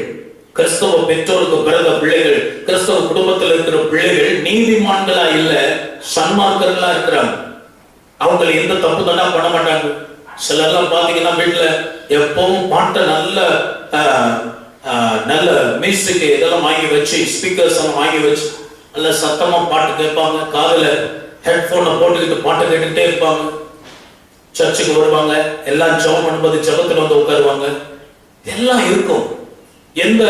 கிறிஸ்தவ பெற்றோருக்கு பிறந்த பிள்ளைகள், கிறிஸ்தவ குடும்பத்தில் இருக்கிற பிள்ளைகள் நீதிமான்களா இல்ல, சன்மார்க்கர்களா இருக்கிறாங்க. அவங்க எந்த தப்பு தானே பண்ண மாட்டாங்க. சிலர்லாம் பாத்தீங்கன்னா வீட்டுல எப்பவும் பாட்டை நல்ல மியூசிக் இதெல்லாம் வாங்கி வச்சு, ஸ்பீக்கர்ஸ் எல்லாம் வாங்கி வச்சு நல்ல சத்தமா பாட்டு கேட்பாங்க. காதுல ஹெட்போனை போட்டுக்கிட்டு பாட்டு கேட்டுக்கிட்டே இருப்பாங்க. சர்ச்சுக்கு வருவாங்க, எல்லாம் ஜெபம் பண்ணும்போது ஜெபத்துல வந்து உட்காருவாங்க. எல்லாம் இருக்கும். எந்த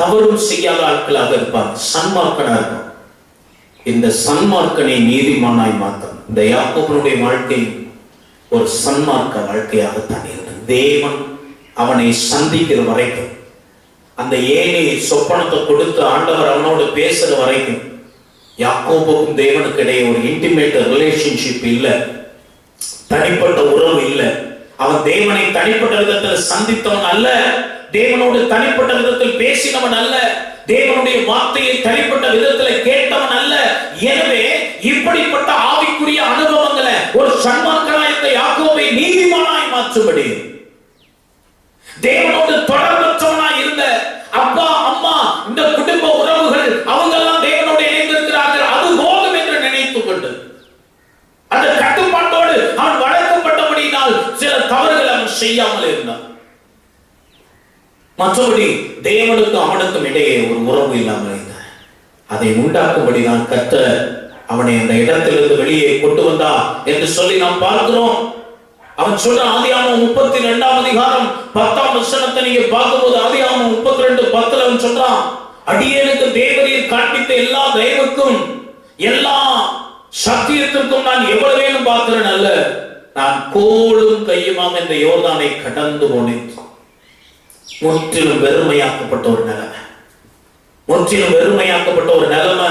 தவறும் செய்யாத ஆட்களாக இருப்பாங்க, சன்மார்க்கனா இருக்கும். இந்த சன்மார்க்கனை நீதிமானாய் மாற்றம். இந்த யாக்கோபனுடைய வாழ்க்கை ஒரு சன்மார்க்க வாழ்க்கையாகத்தான் இருந்தது. தேவன் அவனை சந்திக்கிற வரைக்கும், அந்த ஏணி சொப்பனத்தை கொடுத்து ஆண்டவர் அவனோடு பேசுற வரைக்கும் யாக்கோபுக்கும் தேவனுக்கு இடையே ஒரு இன்டிமேட் ரிலேஷன்ஷிப் இல்லை, தனிப்பட்ட உறவு இல்லை. அவன் தேவனை தனிப்பட்ட விதத்தில் சந்தித்தவன் அல்ல, தேவனோடு தனிப்பட்ட விதத்தில் பேசினவன் அல்ல, தேவனுடைய வார்த்தையை தனிப்பட்ட விதத்தில் கேட்டவன் அல்ல. எனவே இப்படிப்பட்ட ஆவிக்குரிய அனுபவங்களை ஒரு சன்மார்க்கனாய் இருந்த யாக்கோபை நீதிமானாய் மாற்றும்படி, தேவனோடு தொடர்பற்றவனாய் இருந்த அப்பா அம்மா இந்த குடும்ப உறவுகள் அவங்க எல்லாம் தேவனோடு இணைந்திருக்கிறார்கள், அது போதும் என்று நினைத்துக் கொண்டு அந்த கட்டுப்பாட்டோடு அவன் வளர்க்கப்பட்டபடியினால் சில தவறுகள் அவன் செய்யாமல் இருந்தான். மற்றபடி தேவனுக்கும் அவனுக்கும் இடையே ஒரு உறவு இல்லாமல் இருந்தார். அதை உண்டாக்கும்படிதான் கர்த்தர் அவனை அந்த இடத்திலிருந்து வெளியே கொண்டு வந்தா என்று சொல்லி நாம் பார்க்கிறோம். அவன் சொல்ற ஆதியாகமம் 32ஆம் அதிகாரம் 10ஆம் வசனத்தை நீங்க பார்க்கும்போது, ஆதியாகமம் 32:10 அவன் சொல்றான், அடியேனுக்கு தேவரீர் காண்பித்த எல்லா தயவுக்கும் எல்லா சத்தியத்திற்கும் நான் எவ்வளவு வேணும் பார்க்கிறேன் அல்ல, நான் கோலும் கையுமாக இந்த யோர்தானை கடந்து போனேன். முற்றிலும் வெறுமையாக்கப்பட்ட ஒரு நிலைமை, முற்றிலும் வெறுமையாக்கப்பட்ட ஒரு நிலைமை.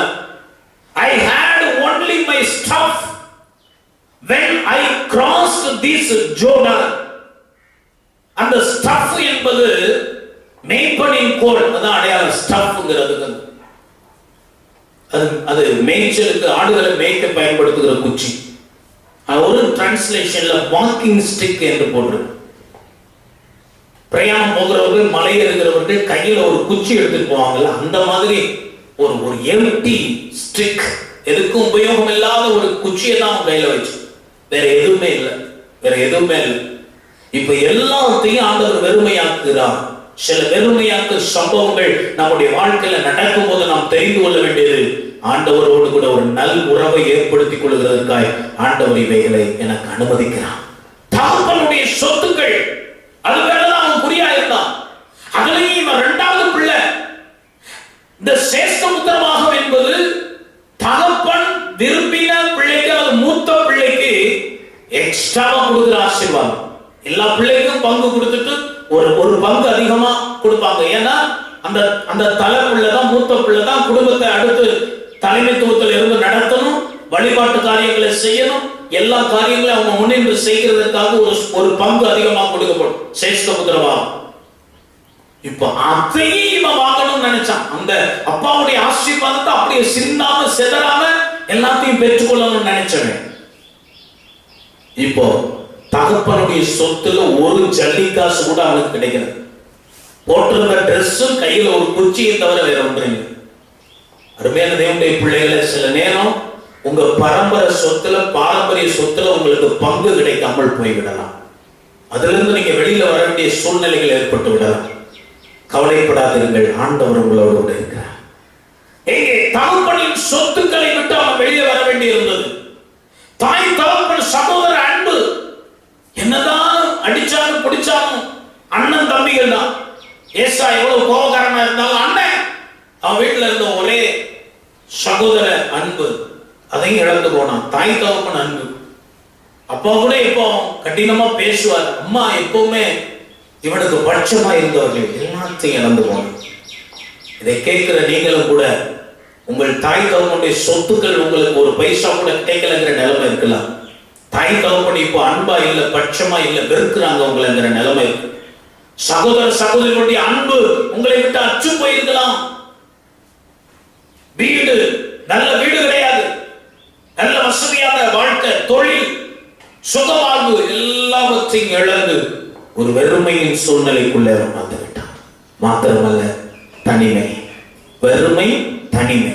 I had only my stuff when I crossed this Jordan. அந்த ஸ்டஃப் என்பது மேய்ப்பனின் கோல், அதான் அடையாளம். ஸ்டஃப்ங்கிறது அது மேய்ச்சலுக்கு, ஆடுகளை மேய்க்க பயன்படுத்துகிற குச்சி. ஒரு டிரான்ஸ்லேஷன்ல வாக்கிங் ஸ்டிக் என்று போட்டிருக்கு. பிரயாணம் போகிறவர்கள், மலை ஏறுகிறவர்கள் கையில ஒரு குச்சி எடுத்துட்டு போவாங்கல்ல, அந்த மாதிரி ஒரு எம்டி ஸ்டிக், எதுக்கும் உபயோகம் இல்லாத ஒரு குச்சியை தான் கையில வச்சு, வேற எதுவுமே இல்லை, வேற எதுவுமே இல்லை. இப்ப எல்லாத்தையும் ஆண்டவர் வெறுமையாக்குகிறார். சில வெறுமையாக்கு சம்பவங்கள் நம்முடைய வாழ்க்கையில நடக்கும் போது நாம் தெரிந்து கொள்ள வேண்டியது, ஆண்டவரோடு கூட ஒரு நல் உறவை ஏற்படுத்திக் கொள்கிறதற்காய் ஆண்டவர் இவைகளை எனக்கு அனுமதிக்கிறான். தகப்பனுடைய சொத்துக்கள் அது வேறதான் அவன் குறியா இருந்தான். அதுலயும் இவன் இரண்டாவது பிள்ளை. இந்த சேஷ்ட புத்திரமாகம் என்பது தகப்பன் விரும்பின பிள்ளைக்கு அல்லது மூத்த பிள்ளைக்கு எக்ஸ்ட்ராவா கொடுக்கிற ஆசீர்வாதம். எல்லா பிள்ளைக்கும் பங்கு கொடுத்துட்டு ஒரு பங்கு அதிகமா கொடுப்பாங்க. ஏன்னா அந்த அந்த தலை பிள்ளை தான், மூத்த பிள்ளை தான் குடும்பத்தை அடுத்து தலைமைத்துவத்தில் இருந்து நடத்தணும், வழிபாட்டு காரியங்களை செய்யணும், எல்லா காரியங்களையும் அவங்க முன்னின்று செய்கிறதுக்காக ஒரு பங்கு அதிகமா கொடுக்கப்படும் சேஷ்ட புத்திரமாகம். இப்ப அதையும் இவன் வாங்கணும்னு நினைச்சான். அந்த அப்பாவுடைய ஆசீர்வாதத்தை அப்படியே சிந்தாம செதறாம எல்லாத்தையும் பெற்றுக்கொள்ளணும்னு நினைச்சவன் இப்போ தகப்பனுடைய சொத்துல ஒரு ஜல்லிக்காசு கூட அவனுக்கு கிடைக்கிறது. போட்டிருந்த டிரெஸ்ஸும் கையில ஒரு குச்சியை தவிர வேற ஒன்றும் இல்லை. அருமையான தேவனுடைய பிள்ளைகளை, சில நேரம் உங்க பரம்பரை சொத்துல, பாரம்பரிய சொத்துல உங்களுக்கு பங்கு கிடைக்காமல் போய்விடலாம். அதுல இருந்து நீங்க வெளியில வர வேண்டிய சூழ்நிலைகள் ஏற்பட்டு விடலாம். கவலைப்படாதீர்கள், ஆண்டவர் உங்களோடு இருக்கிறார். எங்கே தகப்பனின் சொத்துக்களை விட்டு அவன் வெளியே வர வேண்டி இருந்தது. தாய் தகப்பன் சகோதர அன்பு, என்னதான் அடிச்சாலும் பிடிச்சாலும் அண்ணன் தம்பிகள் தான். ஏசா எவ்வளவு கோபக்காரனா இருந்தாலும் அண்ணன், அவன் வீட்டுல இருந்த ஒரே சகோதர அன்பு அதையும் இழந்து போனான். தாய் தகப்பன் அன்பு. அப்பா கூட எப்போ கடினமா பேசுவார், அம்மா எப்பவுமே இவனுக்கு பட்சமா இருந்தவர்கள் எல்லாத்தையும் இழந்து போனான். இதை கேட்கிற நீங்களும் கூட உங்கள் தாய் தகப்பனுடைய சொத்துக்கள் உங்களுக்கு ஒரு பைசா கூட கிடைக்கலங்கிற நிலைமை இருக்கலாம். தாய் தகப்பன் இப்போ அன்பா இல்ல, பட்சமா இல்ல, வெறுக்கிறாங்க உங்களைங்கிற நிலைமை இருக்கு. சகோதர சகோதரிகளுடைய அன்பு உங்களை விட்டு அச்சு போயிருக்கலாம். வீடு, நல்ல வீடு கிடையாது, நல்ல வசதியான வாழ்க்கை, தொழில், சுகவாழ்வு எல்லாவற்றையும் இழந்து ஒரு வெறுமையின் சூழ்நிலைக்குள்ளே வந்து விட்டான். மாத்திரமல்ல, தனிமை, வெறுமை, தனிமை.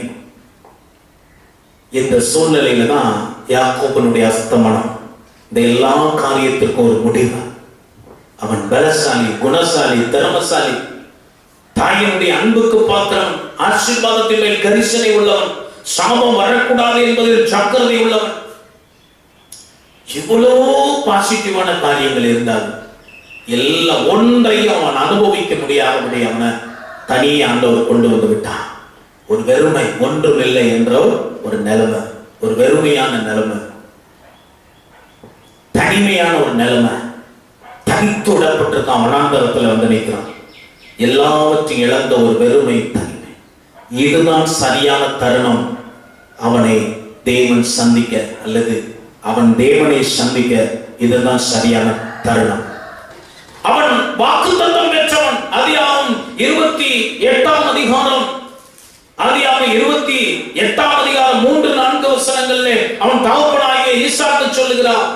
இந்த சூழ்நிலையில தான் யாக்கோபனுடைய அஸ்தமனம். இந்த எல்லா காரியத்திற்கும் ஒரு முடிவு. அவன் பலசாலி, குணசாலி, திறமசாலி, தாயினுடைய அன்புக்கு பாத்திரம், ஆசீர்வாதத்தின் மேல் கரிசனை உள்ளவன், சாபம் வரக்கூடாது என்பதில் ஜாக்கிரதை உள்ளவன். இவ்வளவு பாசிட்டிவான காரியங்கள் இருந்தாலும் எல்லா ஒன்றையும் அவன் அனுபவிக்க முடியாதபடி அவனை தனியே ஆண்டவர் கொண்டு வந்து விட்டான். ஒரு வெறுமை, ஒன்றும் இல்லை என்ற ஒரு நிலைமை, ஒரு வெறுமையான நிலைமை, தனிமையான ஒரு நிலைமை. தனித்து விடப்பட்டிருக்கான், வனாந்தரத்தில் வந்து நிற்கிறான். எல்லாவற்றையும் இழந்த ஒரு வெறுமை, தனிமை. இதுதான் சரியான தருணம் அவனை தேவன் சந்திக்க, அல்லது அவன் தேவனை சந்திக்க இதுதான் சரியான தருணம். அவன் வாக்குத்தத்தம் பெற்றவன். ஆதியாகமம் 28ஆம் அதிகாரம், ஆதியாகமம் 28ஆம் அதிகாரம் 3-4 வசனங்களிலே அவன் தகப்பனாகிய ஈசாக்கு சொல்லுகிறார்,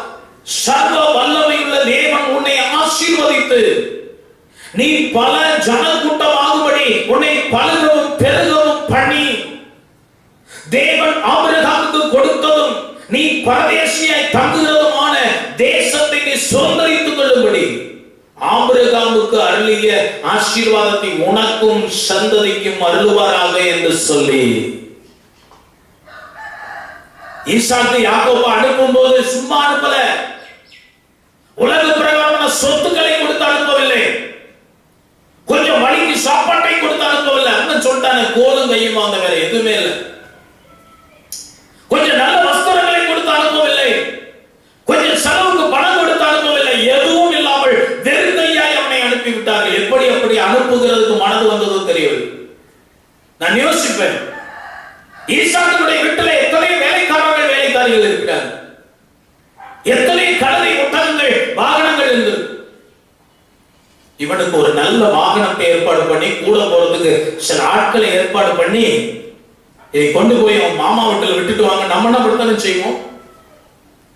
சர்வ வல்லமையுள்ள தேவன் உன்னை ஆசீர்வதித்து நீ பல ஜனக்கூட்டமாகும்படி உன்னை பலகவும் பெருகவும் பண்ணி, தேவன் ஆபிரகாமுக்கு கொடுத்ததும் நீ பரதேசியாய் தங்குகிறதுமான தேசத்தை நீ சுதந்தரித்துக் கொள்ளும்படி ஆபிரகாமுக்கு அருளிய ஆசீர்வாதத்தை உனக்கும் சந்ததிக்கும் அருள்வாராக என்று சொல்லி, ஈசாக்கு யாக்கோபை அனுப்பும் போது சும்மா அனுப்பல. உலக பிரகாரமான சொத்துக்களை கொடுத்து அனுப்பவில்லை, கொஞ்சம் வழிக்கு சாப்பாட்டை கொடுத்து அனுப்பவில்லை. அண்ணன் சொல்லிட்டாங்க, கோலும் கையும் வாங்க, வேற எதுவுமே இல்லை. கொஞ்சம் நல்ல வஸ்திரங்களை கொடுத்து அனுப்பவில்லை, கொஞ்சம் செலவுக்கு பணம் கொடுத்து அனுப்பவில்லை. எதுவும் இல்லாமல் வெறுங்கையாய் அவனை அனுப்பிவிட்டார்கள். எப்படி அனுப்புகிறதுக்கு மனது வந்ததோ தெரியவில்லை. நான் யோசிப்பேன், ஈசாக்கினுடைய வீட்டில் எத்தனை வேலைக்காரிகள் இருக்கிறார்கள், எத்தனை கழுதை, ஒட்டகங்கள், வாகனங்கள் இருந்தது. இவனுக்கு ஒரு நல்ல வாகனத்தை ஏற்பாடு பண்ணி, கூட போறதுக்கு சில ஆட்களை ஏற்பாடு பண்ணி, இதை கொண்டு போய் அவன் மாமா வீட்டில் விட்டுட்டு வாங்க. நம்ம என்ன படுத்தாலும் செய்வோம்.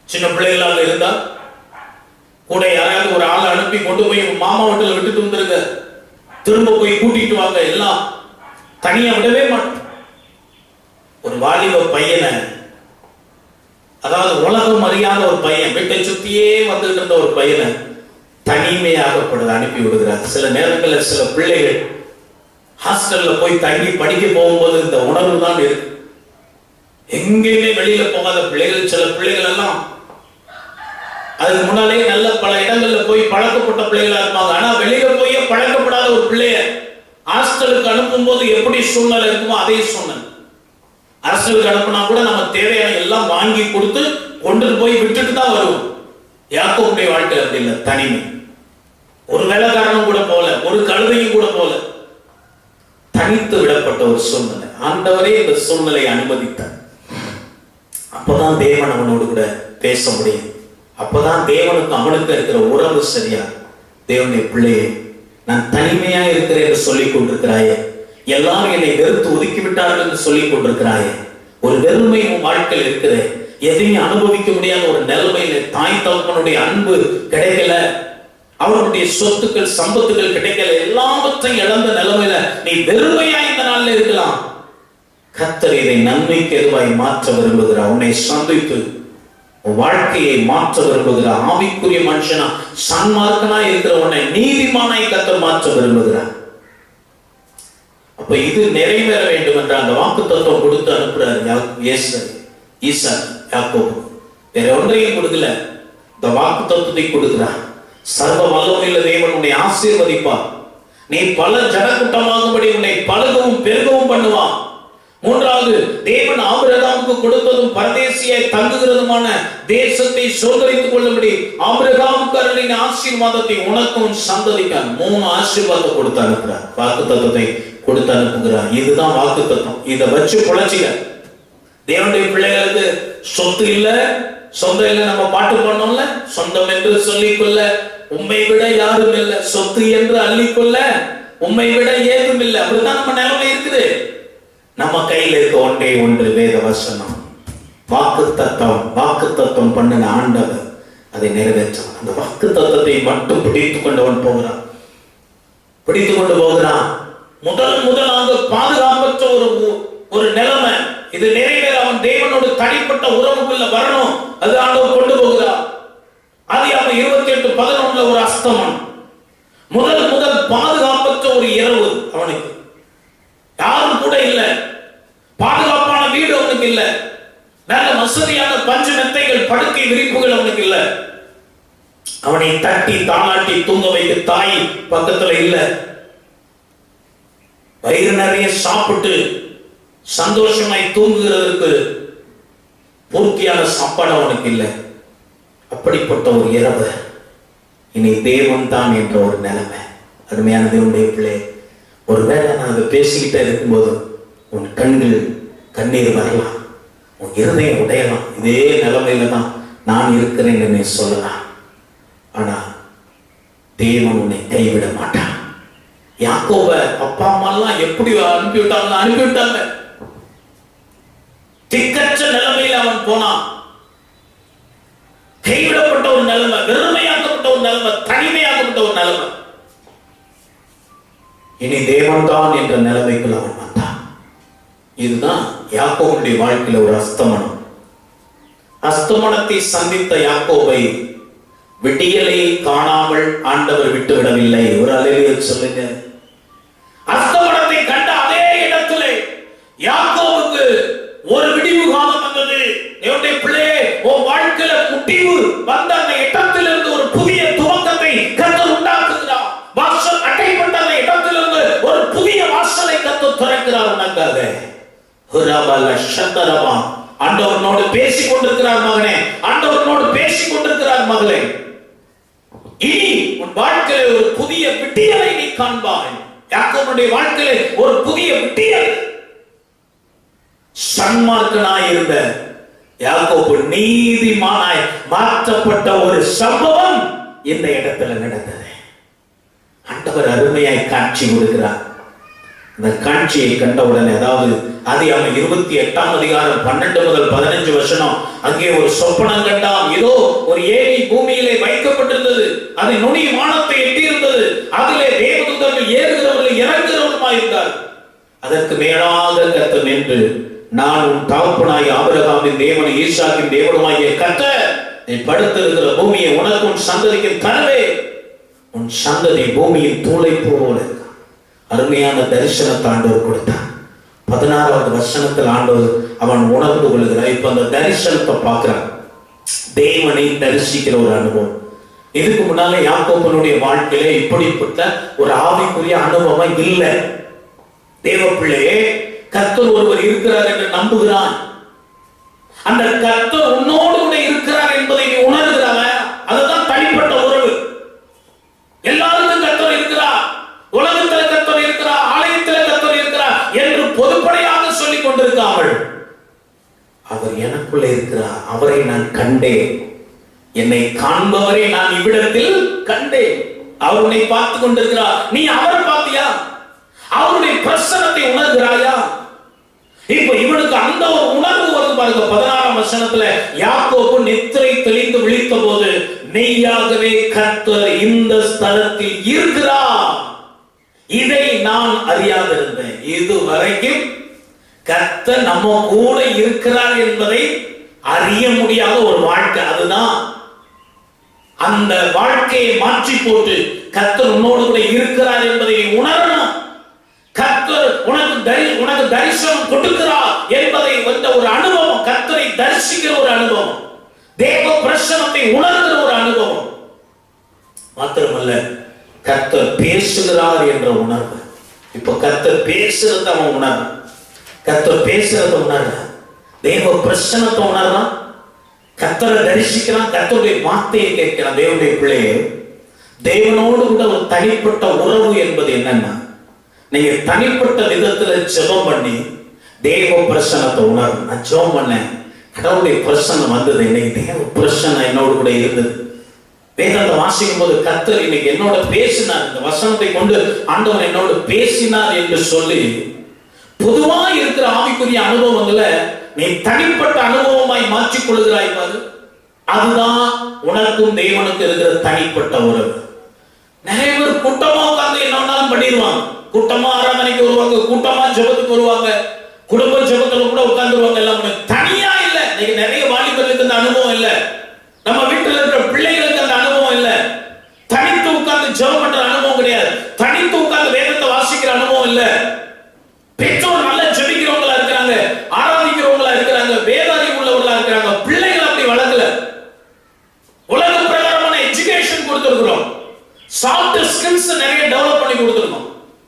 சின்ன பிள்ளைகளாக இருந்தா கூட யாராவது ஒரு ஆளை அனுப்பி கொண்டு போய் மாமா வீட்டில் விட்டுட்டு வந்துருங்க, திரும்ப போய் கூட்டிட்டு வாங்க. எல்லாம் தனியா விடவே மாட்டோம். ஒரு வாலிப பையனை, அதாவது உலகம் அறியாத ஒரு பையன், வீட்டை சுத்தியே வந்துட்டு இருந்த ஒரு பையனை தனிமையாகப்படுது அனுப்பி விடுகிறார். சில நேரங்களில் சில பிள்ளைகள் ஹாஸ்டல்ல போய் தங்கி படிக்க போகும்போது இந்த உணர்வு தான் இருக்கு. எங்கேயுமே வெளியில போகாத பிள்ளைகள், சில பிள்ளைகள் எல்லாம் அதுக்கு முன்னாலே நல்ல பல இடங்கள்ல போய் பழக்கப்பட்ட பிள்ளைகளா இருப்பாங்க. ஆனா வெளியில போய் பழக்கப்படாத ஒரு பிள்ளைய ஹாஸ்டலுக்கு அனுப்பும் போது எப்படி சூழ்நிலை இருக்குமோ அதே சூழ்நிலை. ஹாஸ்டலுக்கு அனுப்புனா கூட நம்ம தேவையான எல்லாம் வாங்கி கொடுத்து கொண்டு போய் விட்டுட்டு தான் வருவோம். யாக்கோபுடைய வாழ்க்கை அப்படி இல்லை, தனிமை. ஒரு வேலைக்காரனும் கூட போல, ஒரு கழுதையும் கூட போல, தனித்து விடப்பட்ட ஒரு சூழ்நிலை. ஆண்டவரே இந்த சூழ்நிலையை அனுமதித்தார். அப்பதான் தேவன் அவனோடு கூட பேச முடியும். அப்பதான் தேவனுக்கு அவனுக்கு இருக்கிற உறவு சரியா. தேவனுடைய பிள்ளையே, நான் தனிமையா இருக்கிறேன் என்று சொல்லிக் கொண்டிருக்கிறாயே, எல்லாரும் என்னை வெறுத்து ஒதுக்கி விட்டார்கள் என்று சொல்லிக் கொண்டிருக்கிறாயே, ஒரு வெறுமை உன் வாழ்க்கையில் இருக்கிற, எதையும் அனுபவிக்க முடியாத ஒரு நிலைமையில, தாய் தகப்பனுடைய அன்பு கிடைக்கல, அவருடைய சொத்துக்கள் சம்பத்துகள் கிடைக்கல, எல்லாவற்றையும் இழந்த நிலைமையில நீ வெறுமையா இந்த நாள்ல இருக்கலாம். கர்த்தர் இதை நன்மைக்கு எதுவாய் மாற்ற விரும்புகிறார். உன்னை சந்தித்து வாழ்க்கையை மாற்ற விரும்புகிறார். ஆவிக்குரிய மனுஷனா சன்மார்க்கனா இருக்கிற உன்னை நீதிமானாய் கர்த்தர் மாற்ற விரும்புகிறார். அப்ப இது நிறைவேற வேண்டும் என்ற அந்த வாக்கு தத்துவம் கொடுத்து அனுப்புறாரு ஈசா யாக்கோபு. வேற ஒன்றையும் கொடுக்கல, இந்த வாக்கு தத்துவத்தை கொடுக்கிறார். சர்வ வல்லமையுள்ள தேவன் உன்னை ஆசீர்வதிப்பார். நீ பல ஜனக்கூட்டமாகும்படி உன்னை பலகவும் பெருகவும் பண்ணுவான். மூன்றாவது, தேவன் ஆபிரகாமுக்கு கொடுத்ததும் பரதேசியாய் தங்குகிறதுமான தேசத்தை சுதந்தரித்துக் கொள்ளும்படி ஆபிரகாமுக்கு அருளின ஆசீர்வாதத்தை உனக்கும் சந்ததிக்க 3 ஆசீர்வாதத்தை கொடுத்து அனுப்புறார். வாக்கு தத்துவத்தை கொடுத்து அனுப்புகிறார். இதுதான் வாக்கு தத்துவம். இதை வச்சு புழைச்சிக்க. தேவனுடைய பிள்ளைகளுக்கு சொத்து இல்ல, சொந்தம் இல்ல. நம்ம பாட்டு பண்ணோம்ல, சொந்தம் என்று சொல்லிக்கொள்ள உண்மை விட யாரும் இல்லை, சொத்து என்று அள்ளிக்கொள்ள உண்மை விட ஏதும் இல்லை. அப்படிதான் நம்ம நிலைமை இருக்குது. நம்ம கையில் இருக்க ஒன்றே ஒன்று வேத வசனம், வாக்கு தத்துவம். வாக்கு தத்துவம் பண்ணின ஆண்டவர் அதை நிறைவேற்றான். அந்த வாக்கு தத்துவத்தை மட்டும் பிடித்துக் கொண்டவன் போகிறான், பிடித்துக் கொண்டு போகிறான். முதலாக பாதுகாப்பற்ற ஒரு நிலைமை. இது நிறைவேற அவன் தேவனோடு தனிப்பட்ட உறவுக்குள்ள வரணும். அது ஆண்டவர் கொண்டு போகிறார். ஆதியாகமம் 28:11 ஒரு அஸ்தமனம். முதல் பாதுகாப்பற்ற ஒரு இரவு அவனுக்கு. யாரும் கூட இல்ல, பாதுகாப்பான வீடு அவனுக்கு இல்ல, நல்ல வசதியான பஞ்சு மெத்தைகள் படுக்கை விரிப்புகள் அவனுக்கு இல்ல, அவனை தட்டி தாளாட்டி தூங்க வைக்க தாய் பக்கத்துல இல்ல, வயிறு நிறைய சாப்பிட்டு சந்தோஷமாய் தூங்குகிறதுக்கு பூர்த்தியான சாப்பாடு அவனுக்கு இல்லை. அப்படிப்பட்ட ஒரு இரவு. இனி தேவன் தான் என்ற ஒரு நிலைமை. அருமையான தேவனுடைய பிள்ளை, ஒருவேளை நான் அதை பேசிக்கிட்டே இருக்கும்போது உன் கண்கள் கண்ணீர் வரலாம், உன் இருதயம் உடையலாம். இதே நிலைமையில தான் நான் இருக்கிறேன் என்று சொல்லலாம். ஆனா தேவன் உன்னை கைவிட மாட்டான். யாக்கோப அப்பா அம்மா எல்லாம் எப்படி அனுப்பிவிட்டாங்க. திக்கற்ற நிலைமையில் அவன் போனான். கைவிடப்பட்ட ஒரு நிலைமை, வெறுமையாக்கப்பட்ட ஒரு நிலைமை, தனிமையாக்கப்பட்ட ஒரு நிலைமை. இனி தேவன் தான் என்ற நிலைமைக்குள் அவன் வந்தான். இதுதான் யாக்கோபுடைய வாழ்க்கையில ஒரு அஸ்தமனம். அஸ்தமனத்தை சந்தித்த யாக்கோபை விடியலை காணாமல் ஆண்டவர் விட்டு விடவில்லை. ஒரு அல்லேலூயா சொல்லுங்க. அஸ்தமனத்தை கண்ட அதே இடத்திலே யாக்கோபுக்கு ஒரு விடிவு காலம் வந்தது. என்னுடைய பிள்ளையே, உன் வாழ்க்கையில முடிவு வந்த அந்த இடத்திலிருந்து ஒரு புதிய துவக்கத்தை கர்த்தர் உண்டாக்குகிறார். வாசல் அடைபட்ட அந்த இடத்திலிருந்து ஒரு புதிய வாசலை கர்த்தர் திறக்கிறார் உனக்காக. ஆண்டவனோடு பேசிக் கொண்டிருக்கிறார் மகனே, ஆண்டவனோடு பேசிக் கொண்டிருக்கிறார் மகளே. இனி உன் வாழ்க்கையில ஒரு புதிய விடியலை நீ காண்பாய். யாக்கோபுடைய வாழ்க்கையில ஒரு புதிய விடியல். சன்மார்க்கனாய் இருந்த யாக்கோபு நீதிமானாய் மாற்றப்பட்ட ஒரு சம்பவம் இந்த இடத்துல நடந்தது. ஆண்டவர் அருமையாய் காட்சி கொடுக்கிறார். அந்த காட்சியை கண்டவுடனே, அதாவது ஆதியாகமம் 28 12 முதல் 15 வசனம், அங்கே ஒரு சொப்பனம் கண்டான். ஏதோ ஒரு ஏணி பூமியிலே வைக்கப்பட்டிருந்தது, அது நுனி வானத்தை எட்டியிருந்தது. அதிலே தேவதூதர்கள் ஏறுகிறவர்கள் இறங்குகிறவருமாய் இருந்தார். அதற்கு மேலாக கர்த்தர் நின்று, நான் உன் தகப்பனாய் ஆபிரகாமின் தேவனும் ஈசாக்கின் தேவனுமாகிய கர்த்தர், நீ படுத்திருக்கிற பூமியை உனக்கு உன் சந்ததிக்கு தருவேன். உன் சந்ததி பூமியின் தூளை போல. அருமையான தரிசனத்தை ஆண்டவர் கொடுத்தார். 16வது வசனத்தில் ஆண்டவர் அவன் உணர்ந்து கொள்கிறான். இப்ப அந்த தரிசனத்தை பார்க்கிறான், தேவனை தரிசிக்கிற ஒரு அனுபவம். இதுக்கு முன்னால யாக்கோபனுடைய வாழ்க்கையில இப்படிப்பட்ட ஒரு ஆவிக்குரிய அனுபவம் இல்லை. தேவ பிள்ளையே, கர்த்தர் ஒருவர் இருக்கிறார் என்று நம்புகிறான். அந்த கர்த்தர் உன்னோடு கூட இருக்கிறார் என்பதை நீ உணர்கிறாவ, அதுதான் தனிப்பட்ட உறவு. எல்லாருக்கும் கர்த்தர் இருக்கிறார், உலகத்தில் கர்த்தர் இருக்கிறார், ஆலயத்தில் கர்த்தர் இருக்கிறார் என்று பொதுப்படையாக சொல்லிக் கொண்டிருக்காமல், அவர் எனக்குள்ள இருக்கிறார், அவரை நான் கண்டேன், என்னை காண்பவரை நான் இவ்விடத்தில் கண்டேன். அவர் உன்னை பார்த்து கொண்டிருக்கிறார், நீ அவரை பார்த்தியா? அவருடைய பிரசன்னத்தை உணர்கிறாயா? இப்ப இவனுக்கு அந்த ஒரு உணர்வு வருது பாருங்க. 16ஆம் வசனத்துல யாக்கோபு நித்திரை தெளிந்து விழித்த போது, மெய்யாகவே கர்த்தர் இந்த ஸ்தலத்தில் இருக்கிறார், இதை நான் அறியாதிருந்தேன். இதுவரைக்கும் கர்த்தர் நம்ம கூட இருக்கிறார் என்பதை அறிய முடியாத ஒரு வாழ்க்கை. அதுதான் அந்த வாழ்க்கையை மாற்றி போட்டு கர்த்தர் உன்னோடு கூட இருக்கிறார் என்பதை உணரணும். கர்த்தர் உனக்கு தரிசனம் கொடுக்கிறார் என்பதை வந்த ஒரு அனுபவம், கர்த்தரை தரிசிக்கிற ஒரு அனுபவம், தேவ பிரசன்னத்தை உணர்கிற ஒரு அனுபவம் மாத்திரமல்ல, கர்த்தர் பேசுகிறார் என்ற உணர்வு. இப்ப கர்த்தர் பேசுறத அவன் உணர்றான், கர்த்தர் பேசுறத உணர்றான், தேவ பிரசன்னத்தை உணர்றான், கர்த்தரை தரிசிக்கிறான், கர்த்தருடைய வார்த்தையை கேட்கிறான். தேவனுடைய பிள்ளையே, தேவனோடு கூட ஒரு தனிப்பட்ட உறவு என்பது என்னன்னா, நீங்க தனிப்பட்ட விதத்துல ஜெபம் பண்ணி தேவ பிரசன்னத்தை உணரும். நான் ஜெபம் பண்ணேன், கடவுளுடைய பிரசன்னம் வந்தது, இன்னைக்கு தேவ பிரசன்னம் என்னோடு கூட இருந்தது. வேதத்தை வாசிக்கும் போது கர்த்தர் இன்னைக்கு என்னோட பேசினார், இந்த வசனத்தை கொண்டு ஆண்டவர் என்னோடு பேசினார் என்று சொல்லி பொதுவா இருக்கிற ஆவிக்குரிய அனுபவங்களை நீ தனிப்பட்ட அனுபவமாய் மாற்றிக் கொள்கிறாய் பாரு. அதுதான் உனக்கும் தேவனுக்கு இருக்கிற தனிப்பட்ட உறவு. நிறைய பேர் கூட்டமா உட்கார்ந்து என்ன வேணாலும் பண்ணிடுவாங்க. கூட்டமா ஆராதனைக்கு வருவாங்க, கூட்டமா ஜெபத்துக்கு வருவாங்க, குடும்ப ஜெபத்துல கூட உட்கார்ந்துருவாங்க. எல்லாம் தனியா இல்ல. இன்னைக்கு நிறைய வாலிபர்களுக்கு அந்த அனுபவம் இல்ல, நம்ம வீட்டுல இருக்கிற பிள்ளைகளுக்கு அந்த அனுபவம் இல்ல. தனித்து உட்கார்ந்து ஜெபம் பண்ற அனுபவம் கிடையாது, தனித்து உட்கார்ந்து வேதத்தை வாசிக்கிற அனுபவம் இல்ல. பெற்றோர் நல்லா ஜெபிக்கிறவங்களா இருக்கிறாங்க, ஆராதிக்கிறவங்களா இருக்கிறாங்க, வேத அறிவு உள்ளவர்களா இருக்கிறாங்க. பிள்ளைகள் அப்படி வளர்க்கல. உலக பிரகாரமான எஜுகேஷன் கொடுத்திருக்கிறோம், சாஃப்ட் ஸ்கில்ஸ் நிறைய டெவலப் பண்ணி கொடுத்திருக்கோம்.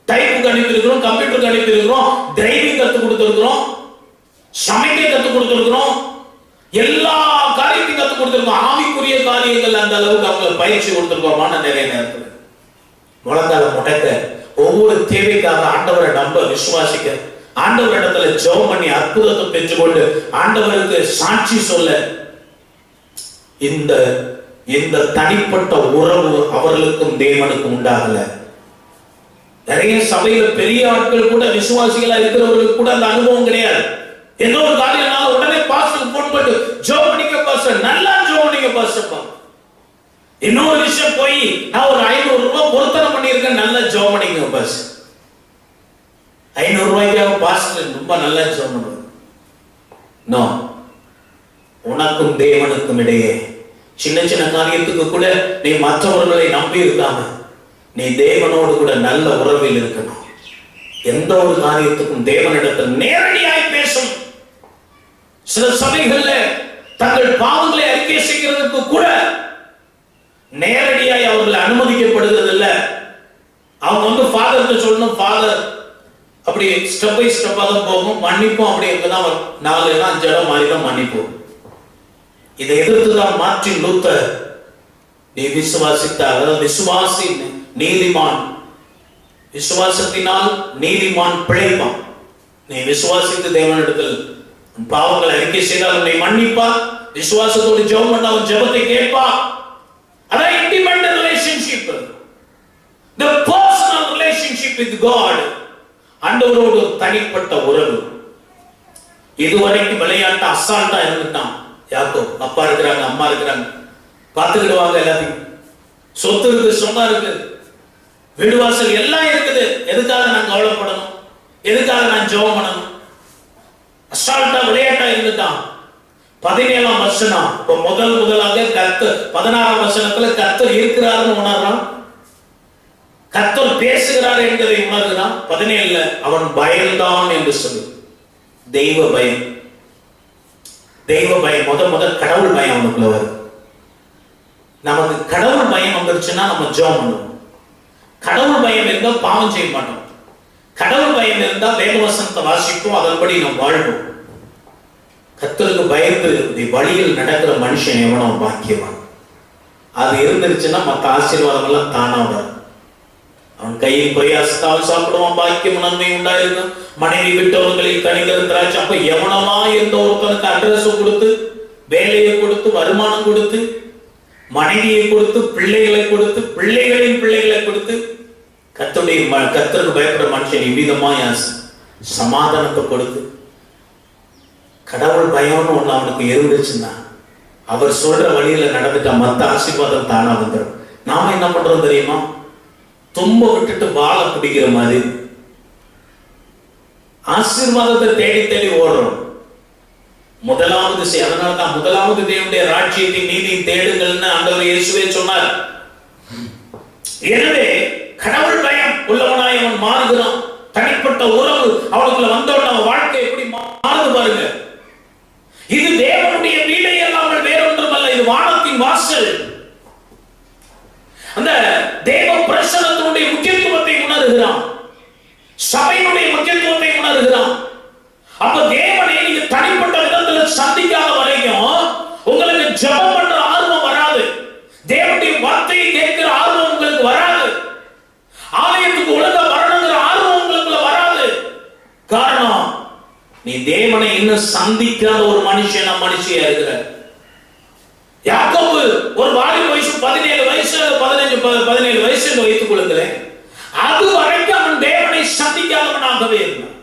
டைப்புக்கு அனுப்பியிருக்கிறோம், கம்ப்யூட்டருக்கு அனுப்பியிருக்கிறோம், டிரைவிங் கத்து கொடுத்திருக்கிறோம், சமைக்க கத்து கொடுத்திருக்கிறோம், எல்லா காரியத்தையும் கத்து கொடுத்திருக்கோம். ஆவிக்குரிய காரியங்கள் அந்த அளவுக்கு அவங்க பயிற்சி கொடுத்திருக்கோமான நிறைய நேரத்தில் முழங்கால முடக்க, ஒவ்வொரு தேவைக்காக ஆண்டவரை நம்ப விசுவாசிக்க, ஆண்டவரிடத்துல ஜெபம் பண்ணி அற்புதத்தை பெற்றுக்கொண்டு ஆண்டவருக்கு சாட்சி சொல்ல, இந்த தனிப்பட்ட உறவு அவர்களுக்கும் தேவனுக்கும் உண்டாகல. நிறைய சபையில பெரிய ஆட்கள் கூட, விசுவாசிகளா இருக்கிறவர்களுக்கு கூட அந்த அனுபவம் கிடையாது. ஏதோ ஒரு காரியம்னால உடனே பாஸ்டருக்கு போன் பண்ணி ஜெபம் பண்ணிக்க பாஸ்டர், நல்லா ஜெபம் பண்ணிக்க பாஸ்டர். இன்னொரு விஷயம் போய் நான் ஒரு 500 ரூபாய் பொருத்தனை பண்ணியிருக்கேன், நல்லா ஜெபம் பண்ணிக்க பாஸ்டர். 500 ரூபாய்க்காக பாஸ்டர் ரொம்ப நல்லா ஜெபம் பண்ணுவார். நோ, உனக்கும் தேவனுக்கும் இடையே சின்ன சின்ன காரியத்துக்கு கூட நீ மற்றவர்களை நம்பி இருக்காம நீ தேவனோடு கூட நல்ல உறவில் இருக்கணும். எந்த ஒரு காரியத்துக்கும் தேவனிடத்தில் நேரடியாய் பேசும். சில சபைகள்ல தங்கள் பாவங்களை அறிக்கை செய்கிறதுக்கு கூட நேரடியாய் அவர்கள் அனுமதிக்கப்படுகிறது இல்ல. அவங்க ஃபாதர் சொல்லணும், ஃபாதர் அப்படி ஸ்டெப் பை ஸ்டெப்பாக போகும், மன்னிப்போம். அப்படி தான் 4 இடம் 5 இடம் மாதிரி தான் மன்னிப்போம். இதை எதிர்த்துதான் மார்ட்டின் லூத்தர், நீ விசுவாசித்தால், அதாவது விசுவாசி நீதிமான், விசுவாசத்தினால் நீதிமான் பிழைப்பான். நீ விசுவாசித்து தேவனிடத்தில் பாவங்களை அறிக்கை செய்தால் உன்னை மன்னிப்பா. விசுவாசத்தோடு ஜெபம் பண்ண அவன் ஜெபத்தை கேட்பா. அதான் இன்டிமெண்ட் relationship, the personal relationship with God. ஆண்டவரோடு தனிப்பட்ட உறவு. இதுவரைக்கும் விளையாட்டு அசால்ட்டா இருந்துட்டான் யாக்கோபு. அப்பா இருக்கிறாங்க, அம்மா இருக்கிறாங்க, பார்த்துக்கிடுவாங்க, எல்லாத்தையும் சொத்து இருக்கு, சொந்தம் இருக்கு, வீடு வாசல் எல்லாம் இருக்குது. எதுக்காக நான் கவலைப்படணும்? எதுக்காக நான் ஜெபம் பண்ணணும்? அசால்ட்டா விளையாட்டா இருந்துட்டான். 17ஆம் வசனம் இப்ப முதலாக கர்த்தர் 16ஆம் வசனத்துல கர்த்தர் இருக்கிறார்னு உணர்றான், கர்த்தர் பேசுகிறார் என்பதை உணர்கிறான். 17ல அவன் பயந்தான் என்று சொல்லு. தெய்வ பயம். தெய்வ பயம், முத கடவுள் பயம் அவனுக்குள்ள வரும். நமக்கு கடவுள் பயம் வந்துருச்சுன்னா நம்ம ஜெபம் பண்ணுவோம். கடவுள் பயம் இருந்தா பாவம் செய்ய மாட்டோம். கடவுள் பயம் இருந்தா வேதவசனத்தை வாசிப்போம், அதன்படி நம்ம வாழ்வோம். கர்த்தருக்கு பயந்து வழியில் நடக்கிற மனுஷன் எவனோ பாக்கியவான். அது இருந்துருச்சுன்னா மற்ற ஆசீர்வாதம் எல்லாம் தானா வரும். அவன் கையில் பிரயாசத்தால் சாப்பிடுவான், பாக்கியம் நன்மை உண்டாயிருக்கும். மனைவி விட்டவர்களில் கனிதர் திராட்சை. அப்ப எவனமா இருந்த ஒருத்தனுக்கு அட்ரஸ் கொடுத்து, வேலையை கொடுத்து, வருமானம் கொடுத்து, மனைவியை கொடுத்து, பிள்ளைகளை கொடுத்து, பிள்ளைகளின் பிள்ளைகளை கொடுத்து, கர்த்தருக்கு பயப்படுற மனுஷன் இவ்விதமாய் சமாதானத்தை கொடுத்து, கடவுள் பயம்னு ஒண்ணு அவனுக்கு இருந்துச்சுன்னா அவர் சொல்ற வழியில நடந்துட்டா மத்த ஆசீர்வாதம் தானா வந்துடும். நாம என்ன பண்றோம் தெரியுமா? தும்ப விட்டுட்டு வாழை பிடிக்கிற மாதிரி ஆசீர்வாதத்தை தேடி தேடி ஓடுறோம். முதலாவது அதனால்தான் முதலாவது தேவனுடைய ராஜ்யத்தை நீதியும் தேடுங்கள்னு ஆண்டவர் இயேசுவே சொன்னார். எனவே கடவுள் பயம் உள்ளவனாய் அவன் மாறுகிறான். தனிப்பட்ட உறவு அவனுக்குள்ள வந்தோட அவன் வாழ்க்கை எப்படி மாறுது பாருங்க. இது தேவனுடைய வீடை அல்லாமல் வேறொன்றும் அல்ல, இது வானத்தின் வாசல். அந்த தேவ பிரசன்னத்தினுடைய முக்கியத்துவத்தை உணர்கிறான், சபையினுடைய முக்கியத்துவத்தை உணர்கிறான். அப்ப தேவனை நீங்க தனிப்பட்ட விதத்துல சந்திக்காத வரைக்கும் உங்களுக்கு ஜெபம் பண்ற ஆர்வம் வராது, தேவனுடைய வார்த்தையை கேட்கிற ஆர்வம் உங்களுக்கு வராது, ஆலயத்துக்கு ஒழுங்கா வரணுங்கிற ஆர்வம் உங்களுக்கு வராது. காரணம், நீ தேவனை இன்னும் சந்திக்காத ஒரு மனுஷியா இருக்கிற. யாக்கோபு ஒரு வாலிப வயசு 17 வயசு 17 வயசு வைத்துக் கொள்ளுங்களேன், அது வரைக்கும் அவன் தேவனை சந்திக்காதவனாகவே இருந்தான்.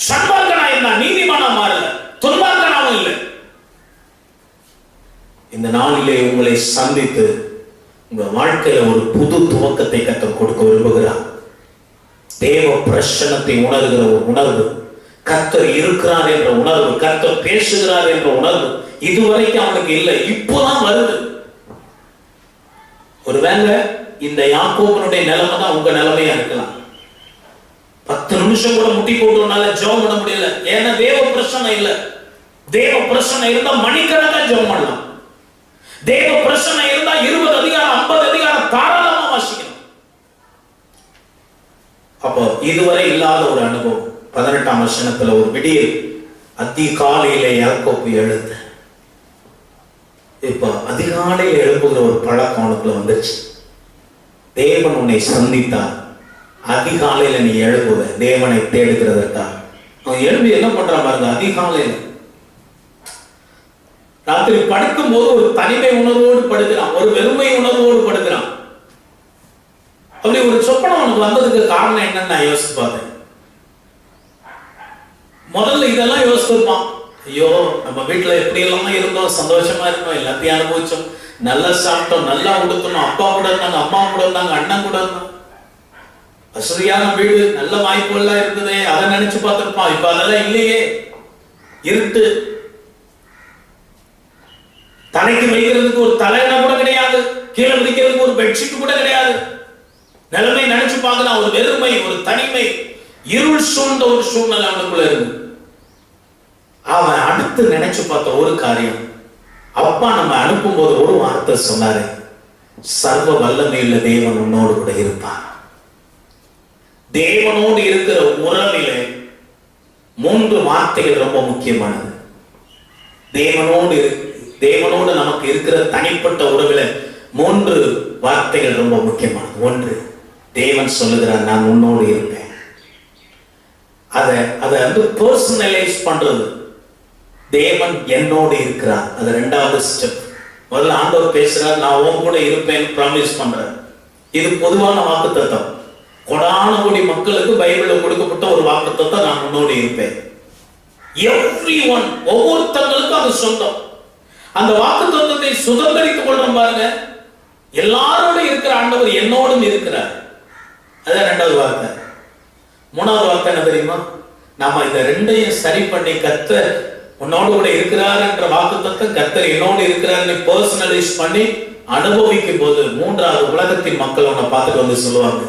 சன்மார்க்கனா இருந்தான், நீதிமானா மாறல, துன்மார்க்கனாவும் இல்லை. இந்த நாளிலே உங்களை சந்தித்து உங்க வாழ்க்கையில ஒரு புது துவக்கத்தை கர்த்தர் கொடுக்க விரும்புகிறார். தேவ பிரசன்னத்தை உணர்கிற ஒரு உணர்வு, கர்த்தர் இருக்கிறார் என்ற உணர்வு, கர்த்தர் பேசுகிறார் என்ற உணர்வு இதுவரைக்கும் அவனுக்கு இல்லை, இப்போதான் வருது. ஒருவேளை இந்த யாக்கோபனுடைய நிலைமை தான் உங்க நிலைமையா இருக்கலாம். 10 நிமிஷம் கூட முட்டி போட்டோம்னால ஜெபம் பண்ண முடியல, ஏன்னா தேவ பிரசன்னம் இல்ல. தேவ பிரசன்னம் இருந்தா மணிக்கணக்கா ஜெபம் பண்ணலாம். தேவ பிரசன்னம் இருந்தா 20 அதிகாரம் 50 அதிகாரம் தாராளமா வாசிக்கணும். அப்போ இதுவரை இல்லாத ஒரு அனுபவம். 18ஆம் வசனத்துல ஒரு விடியல், அதிகாலையிலே யாக்கோபு எழுந்த. இப்ப அதிகாலையில் எழுப்புகிற ஒரு பழக்கம் அவனுக்குள்ள வந்துருச்சு. தேவன் உன்னை சந்தித்தார், அதிகாலையில நீ எழுப்புவ தேவனை தேடுகிறதற்காக. அவன் எழுப்பி என்ன பண்றான் பாருங்க, அதிகாலையில ராத்திரி படுக்கும் போது ஒரு தனிமை உணர்வோடு படுக்கிறான், ஒரு வெறுமை உணர்வோடு படுக்கிறான். அப்படி ஒரு சொப்பனம் அவனுக்கு வந்ததுக்கு காரணம் என்னன்னு நான் யோசிச்சு பார்த்தேன். முதல்ல இதெல்லாம் யோசிச்சிருப்பான், ஐயோ நம்ம வீட்டுல எப்படி எல்லாம் இருந்தோம், சந்தோஷமா இருந்தோம், எல்லாத்தையும் அனுபவிச்சோம், நல்லா சாப்பிட்டோம், நல்லா உடுத்தணும், அப்பா கூட இருந்தாங்க, அம்மா கூட இருந்தாங்க, அண்ணன் கூட இருந்தாங்க, வசதியான வீடு, நல்ல வாய்ப்பு எல்லாம் இருந்ததே, அதை நினைச்சு பார்த்திருப்பான். இப்ப அதெல்லாம் இல்லையே, இருட்டு, தலைக்கு வைக்கிறதுக்கு ஒரு தலையணை கூட கிடையாது, கீழே விரிக்கிறதுக்கு ஒரு பெட்ஷீட் கூட கிடையாது. நிலைமை நினைச்சு பார்க்கலாம், ஒரு வெறுமை, ஒரு தனிமை, இருள் சூழ்ந்த ஒரு சூழ்நிலை அவனுக்குள்ள இருக்கு. அவன் அடுத்து நினைச்சு பார்த்த ஒரு காரியம், அப்பா நம்ம அனுப்பும் போது ஒரு வார்த்தை சொன்னாரு, சர்வ வல்லமையுள்ள தேவன் உன்னோடு கூட இருப்பார். தேவனோடு இருக்கிற உறவிலே 3 வார்த்தைகள் ரொம்ப முக்கியமானது. தேவனோடு நமக்கு இருக்கிற தனிப்பட்ட உறவில 3 வார்த்தைகள் ரொம்ப முக்கியமானது. 1, தேவன் சொல்லுகிறார் நான் உன்னோடு இருப்பேன். அதை வந்து பர்சனலைஸ் பண்றது, தேவன் என்னோடு இருக்கிறார். அது 2வது ஸ்டெப். முதல்ல ஆண்டவர் பேசுறார், நான் உன் கூட இருப்பேன் ப்ராமிஸ் பண்றார். இது பொதுவான வாக்குத்தத்தம், கோடான கோடி மக்களுக்கு பைபிள்ல கொடுக்கப்பட்ட ஒரு வாக்குத்தத்தம், நான் உன்னோடு இருப்பேன். எவ்ரிஒன், ஒவ்வொருத்தங்களுக்கும் அது சொந்தம். அந்த வாக்குத்தத்தத்தை சுதந்திரித்துக் கொள்றோம் பாருங்க. எல்லாரோட இருக்கிற ஆண்டவர் என்னோடும் இருக்கிறார். அதான் 2வது வார்த்தை. 3வது வார்த்தை என்ன தெரியுமா? நாம இந்த 2ஐயும் சரி பண்ணி, கர்த்தர் உன்னோடு கூட இருக்கிறார் என்ற வாக்குத்தத்தம், கர்த்தர் என்னோடு இருக்கிறார் பர்சனலைஸ் பண்ணி அனுபவிக்கும் போது 3வது உலகத்தின் மக்கள் உன்னை பார்த்துட்டு வந்து சொல்லுவாங்க,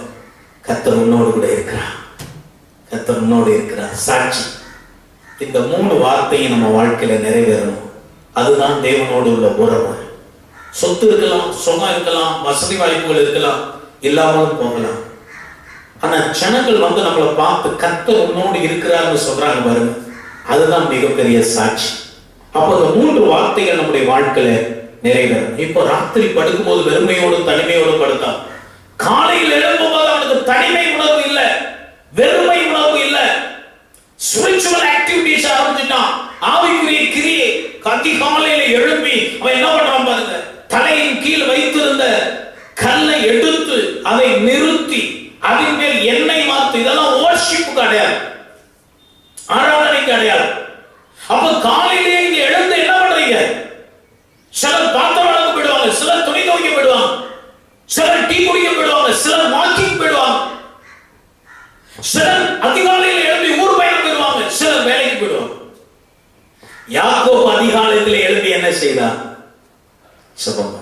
கர்த்தர் உன்னோடு கூட இருக்கிறார், கர்த்தர் உன்னோடு இருக்கிறார். சாட்சி. இந்த 3 வார்த்தையும் நம்ம வாழ்க்கையில நிறைவேறணும். அதுதான் தேவனோடு உள்ள உறவு. சொத்து இருக்கலாம், சுகம் இருக்கலாம், வசதி வாய்ப்புகள் இருக்கலாம், இல்லாமலும் போகலாம். ஆனா ஜனங்கள் வந்து நம்மளை பார்த்து கர்த்தர் உன்னோடு இருக்கிறார்னு சொல்றாங்க பாருங்க, அதுதான் மிகப்பெரிய சாட்சி. அப்போ அந்த 3 வார்த்தைகள் நம்முடைய வாழ்க்கையில நிறைவேறும். இப்போ ராத்திரி படுக்கும்போது வெறுமையோடு தனிமையோடு படுத்தான். காலையில் எழும்பும்போது அவனுக்கு தனிமை உணர்வு இல்லை, வெறுமை உணர்வு இல்லை. ஸ்பிரிச்சுவல் ஆக்டிவிட்டிஸ் ஆரம்பிச்சுட்டான். ஆவிக்குரிய கிரியை அதிகாலையில எழுப்பி அவன் என்ன பண்றான் பாருங்க, தலையின் கீழ் வைத்திருந்த கல்லை எடுத்து அதை நிறுத்தி அதன் மேல் எண்ணெய் மாத்து. இதெல்லாம் வொர்ஷிப்புக்கு அடையாளம், ஆராதனைக்கு அடையாளம். அப்ப காலையிலேயே இங்க எழுந்து என்ன பண்றீங்க? சிலர் பாத்திரம் வளர்க்க போயிடுவாங்க, சிலர் துணி துவைக்க போயிடுவாங்க, சிலர் டீ குடிக்க போயிடுவாங்க, சிலர் வாக்கிங் போயிடுவாங்க, சிலர் அதிகாலையில் எழுப்பி ஊர் பயணம் போயிடுவாங்க, சிலர் வேலைக்கு போயிடுவாங்க. யாக்கோபு அதிகாலையில் எழுப்பி என்ன செய்தார்? ஜெபம்,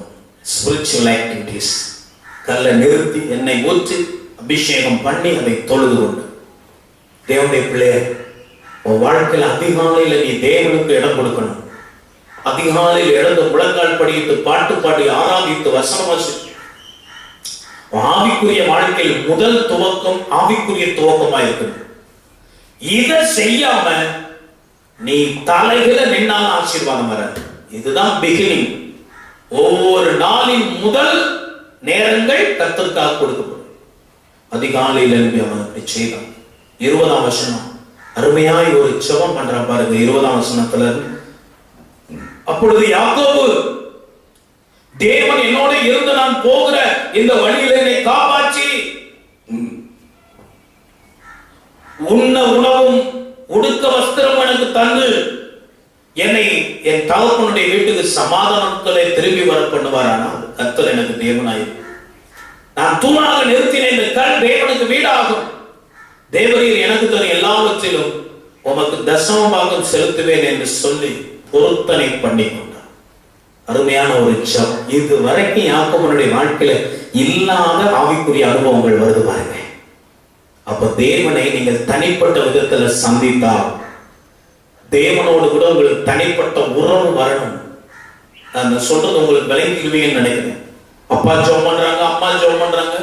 ஸ்பிரிச்சுவல் ஆக்டிவிட்டீஸ். கல்லை நிறுத்தி எண்ணெய் ஊற்றி அபிஷேகம் பண்ணி அதை தொழுது கொண்டு. தேவனுடைய பிள்ளையை உன் வாழ்க்கையில் அதிகாலையில் நீ தேவனுக்கு இடம் கொடுக்கணும். அதிகாலையில் எழுந்து முழங்கால் படித்து பாட்டு பாடி ஆராதித்து வசனம் வாசித்து ஆவிக்குரிய வாழ்க்கையில் முதல் துவக்கம் ஆவிக்குரிய துவக்கமா இருக்கு. இதை செய்யாம நீ தலையில நின்னால் ஆசீர்வாதம் வராது. இதுதான் பிகினிங். ஒவ்வொரு நாளின் முதல் நேரங்கள் கர்த்தருக்காக கொடுக்கப்படும். அதிகாலையில் எழுப்பி அவன் அப்படி செய்தான். 20ஆம் வசனம் அருமையாய் ஒரு ஜெபம் பண்றான் பாருங்க. 20ஆம் வசனத்துல, அப்பொழுது யாக்கோபு, தேவன் என்னோட இருந்து நான் போகிற இந்த வழியில என்னை காப்பாற்றி உண்ண உணவும் உடுக்க வஸ்திரம் எனக்கு தந்து என்னை என் தகப்பனுடைய வீட்டுக்கு சமாதானத்திலே திரும்பி வர பண்ணுவாரானால் கர்த்தர் எனக்கு தேவனாய். நான் தூணாக நிறுத்தின இந்த கல் தேவனுக்கு வீடாகும். தேவரீர் எனக்கு தரும் எல்லாவற்றிலும் உமக்கு தசமபாகம் செலுத்துவேன் என்று சொல்லி பொருத்தனை பண்ணி கொண்டார். அருமையான ஒரு ஜெபம். இது வரைக்கும் யாக்கோபனுடைய வாழ்க்கையில இல்லாத ஆவிக்குரிய அனுபவங்கள் வருது பாருங்க. அப்ப தேவனை நீங்கள் தனிப்பட்ட விதத்துல சந்தித்தா தேவனோடு கூட உங்களுக்கு தனிப்பட்ட உறவு வரணும். நான் சொல்றது உங்களுக்கு விளங்கிடுவீங்கன்னு நினைக்கிறேன். அப்பா ஜெபம் பண்றாங்க, அம்மா ஜெபம் பண்றாங்க,